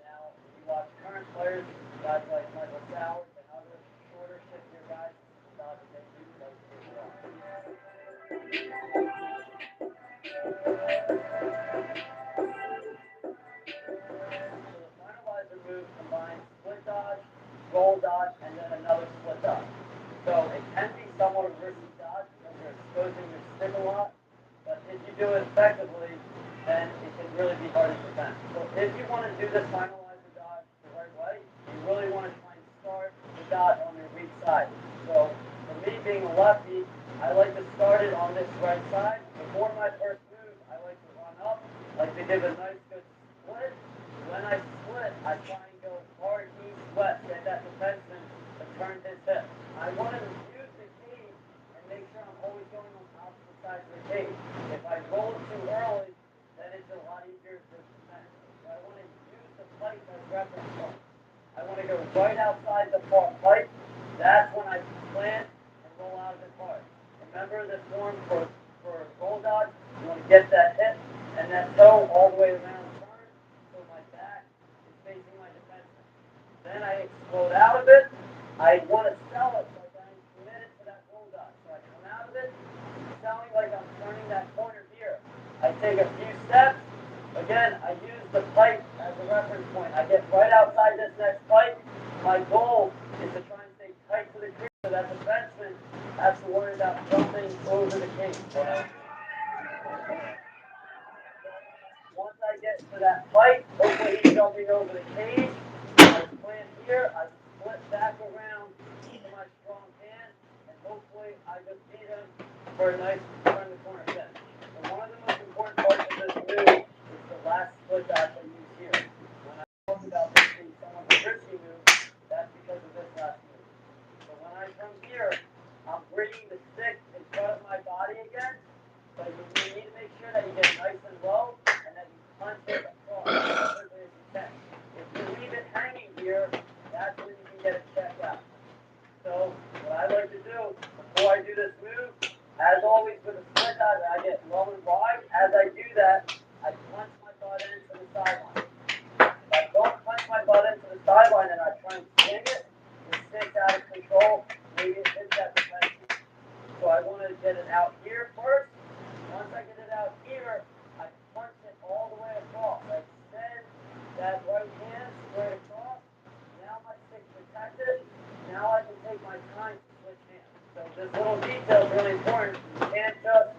Now, if you watch current players, guys like Michael Sowers and other shorter, shiftier guys, this is the dog that they use like as well. So the finalizer move combines split dodge, roll dodge, and then another split dodge. So it can be somewhat of a risky dodge because you're exposing your stick a lot, but if you do it effectively, then it can really be hard to prevent. So if you want to do this finalizer dodge the right way, you really want to try and start the dodge on your weak side. So for me being a lefty, I like to start it on this right side. Before my first move, I like to run up, like to give a nice good split. When I split, I try and go hard east-west, get that defenseman to turn his hip. I want to use the cage and make sure I'm always going on opposite sides of the cage. If I roll it too early, then it's a lot easier to defend. So I want to use the pipe as reference point. I want to go right outside the pipe. That's when I plant and roll out of the card. Remember this form for roll dodge, you want to get that hip and that toe all the way around turn so my back is facing my defenseman. Then I explode out of it. I want to sell it like I'm committed to that roll dodge. So I come out of it, selling like I'm turning that corner here. I take a few steps. Again, I use the pipe as a reference point. I get right outside this next pipe. My goal is to try and stay tight to the crease so that defenseman has to worry about jumping over the cage. Once I get to that pipe, hopefully he's jumping over the cage. I plant here, I split back around to my strong hand, and hopefully I just beat him for a nice turn the corner finish. And one of the most important parts of this move is the last split dodge I use here. When I talked about this being somewhat risky that right hand straight across. Now my stick's protected. Now I can take my time to switch hands. So this little detail is really important. You can't just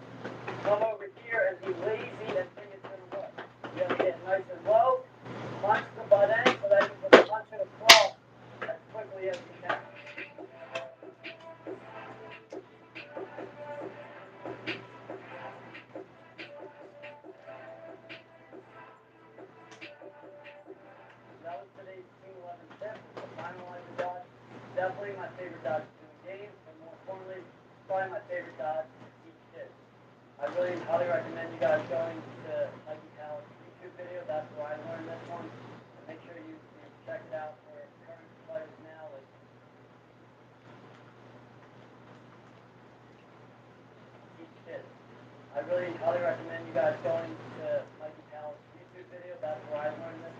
come over here and be lazy and think it's going to work. You got to get nice and low, punch the butt end so that you can punch it across as quickly as you can. That was today's Team 11 tip. It's the finalizer dodge. Definitely my favorite dodge to do in games, but more importantly, probably my favorite dodge to teach kids. I really highly recommend you guys going to Mikey Pal's YouTube video. That's where I learned this one. Make sure you check it out for current players now. Like teach kids. I really highly recommend you guys going to Mikey Pal's YouTube video. That's where I learned this.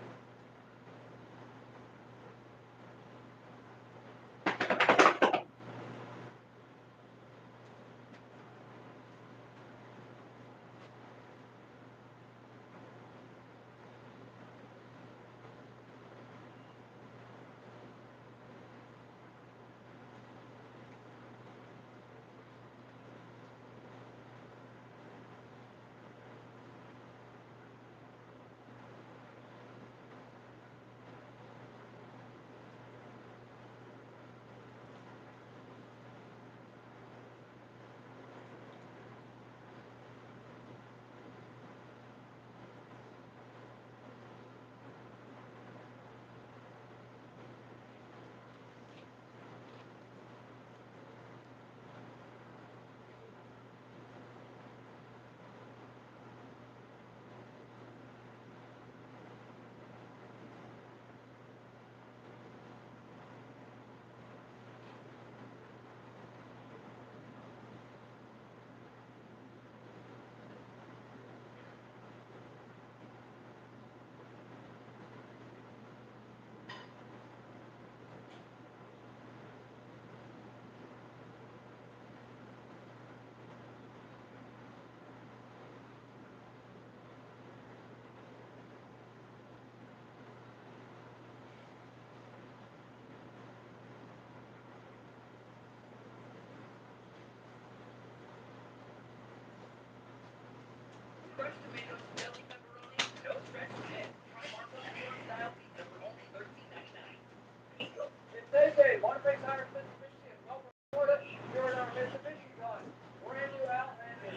Crushed tomatoes, deli pepperoni, no stretch today. Try Marco's Forum style pizza for only $13.99. It's AJ, one face Irish Mitsubishi in Melbourne, Florida. You're in our Mitsubishi gun. Brand new Outlander.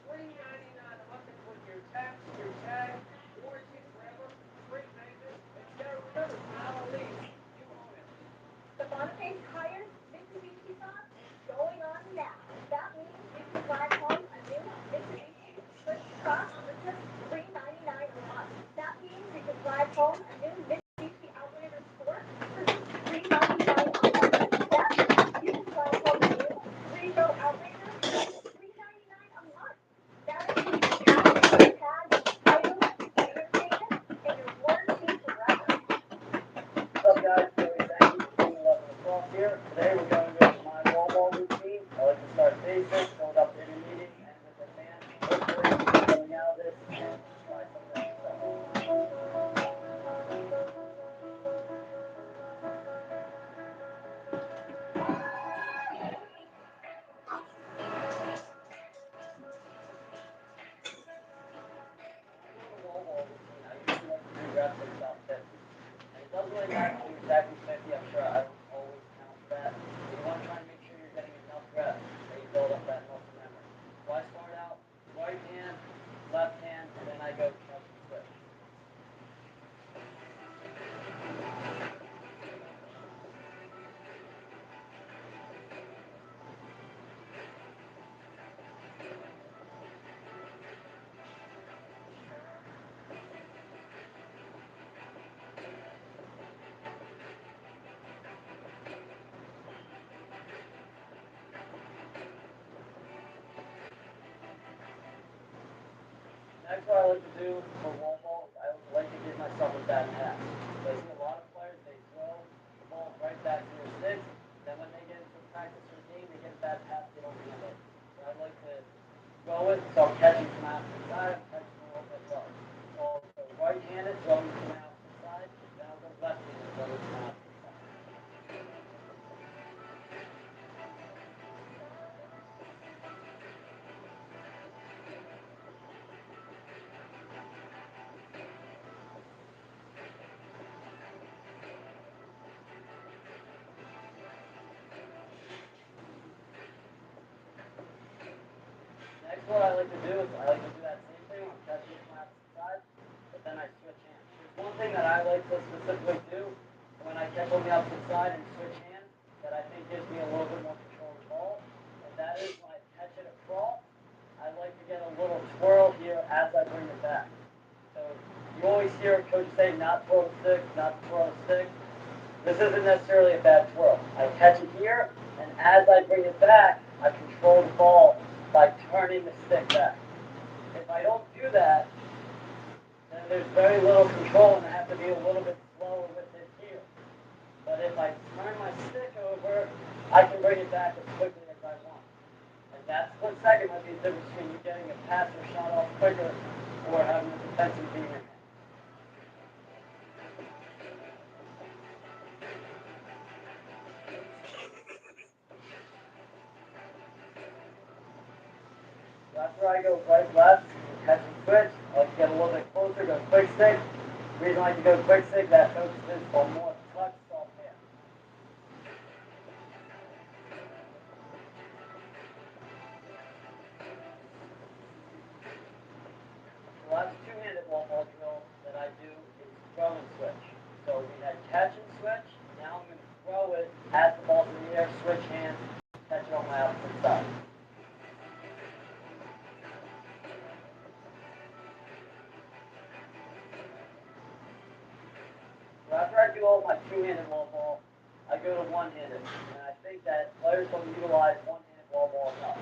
$3.99 a month with your tax, your tag, warranty forever, free maintenance. And you gotta remember, it's not a lease. You own it. The Boniface Tires Mitsubishi sauce is going on now. That means you can drive home a new Mitsubishi Swift Cross for just $3.99 a month. That means you can drive home a new Mitsubishi Outlander Sport for just $3.99 a month. That means you can drive home a new 3-row Outlander for just $3.99 a month. That includes your tag, title, reinstatement, and your warranty forever. What's up, guys? Joey, thank you for being 11 o'clock here. Today we're going to go to my wall ball routine. I like to start basic, build up intermediate, and with advanced. Hopefully, coming out of this, and try some of that stuff. Wall ball routine, I usually like to do reps at about 50. And it doesn't really matter if you do exactly 50. I'm sure I don't always count that. But you want to try and make sure you're getting enough reps that you build up that muscle memory. So I start out right hand, left hand, and then I go chest and switch. Next, what I like to do for wall ball is I like to give myself a bad pass. So I see a lot of players, they throw the ball right back to their sticks. Then when they get into practice or game, they get a bad pass, they don't handle it. So I like to throw it, so I'm catching from outside, I'm catching a little bit low. So right-handed, throwing from outside. what I like to do is I like to do that same thing when I'm catching it from outside, but then I switch hands. There's one thing that I like to specifically do when I catch on the opposite side and switch hands that I think gives me a little bit more control of the ball, and that is when I catch it across, I like to get a little twirl here as I bring it back. So you always hear coaches say not twirl the stick, not twirl the stick. This isn't necessarily a bad twirl. I catch it here, and as I bring it back, I control the ball by turning the stick back. If I don't do that, then there's very little control, and I have to be a little bit slower with it here. But if I turn my stick over, I can bring it back as quickly as I want. And that split second might be the difference between you getting a pass or shot off quicker or having a defensive beat in your hand. So after I go right, left, catch and switch, I like to get a little bit closer, go quick stick. The reason I like to go quick stick, that focuses on more touch, soft hand. The last two-handed wall ball drill that I do is throw and switch. So we had catch and switch. Now I'm going to throw it as the ball's in the air, switch hands, catch it on my opposite side. So after I do all my two-handed wall ball, I go to one-handed. And I think that players don't utilize one-handed wall ball enough.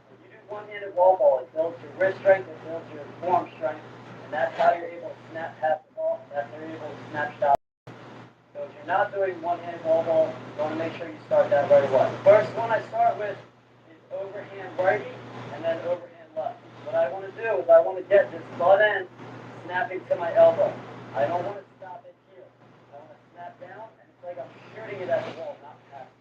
When you do one-handed wall ball, it builds your wrist strength, it builds your form strength, and that's how you're able to snap past the ball, that's how you're able to snap shot. So if you're not doing one-handed wall ball, you want to make sure you start that right away. The first one I start with is overhand righty and then overhand left. What I want to do is I want to get this butt end snapping to my elbow. I don't want to stop it here. I want to snap down, and it's like I'm shooting it at the wall, not past it.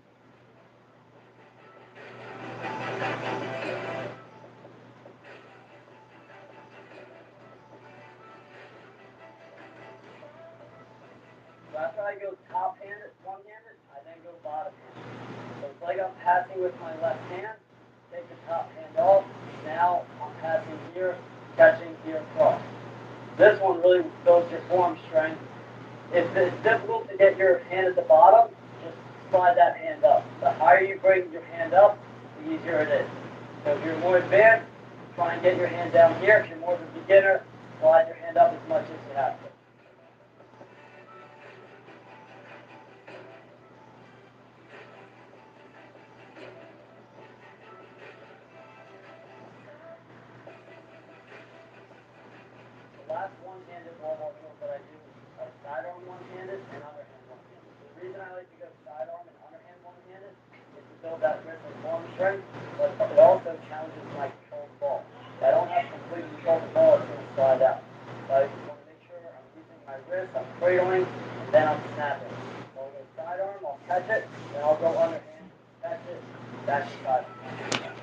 So after I go top-handed, one-handed, I then go bottom-handed. So it's like I'm passing with my left hand, take the top hand off, now I'm passing here, catching here across. This one really builds your form strength. If it's difficult to get your hand at the bottom, just slide that hand up. The higher you bring your hand up, the easier it is. So if you're more advanced, try and get your hand down here. If you're more of a beginner, slide your hand up as much as you have to. The last one-handed wall ball drill that I do are sidearm one-handed and underhand one-handed. The reason I like to go sidearm and underhand one-handed is to build that wrist and form strength, but it also challenges my control of the ball. If I don't have complete control of the ball, it's going to slide out. So I just want to make sure I'm using my wrist, I'm cradling, and then I'm snapping. So I'll go sidearm, I'll catch it, then I'll go underhand, catch it, back to sidearm.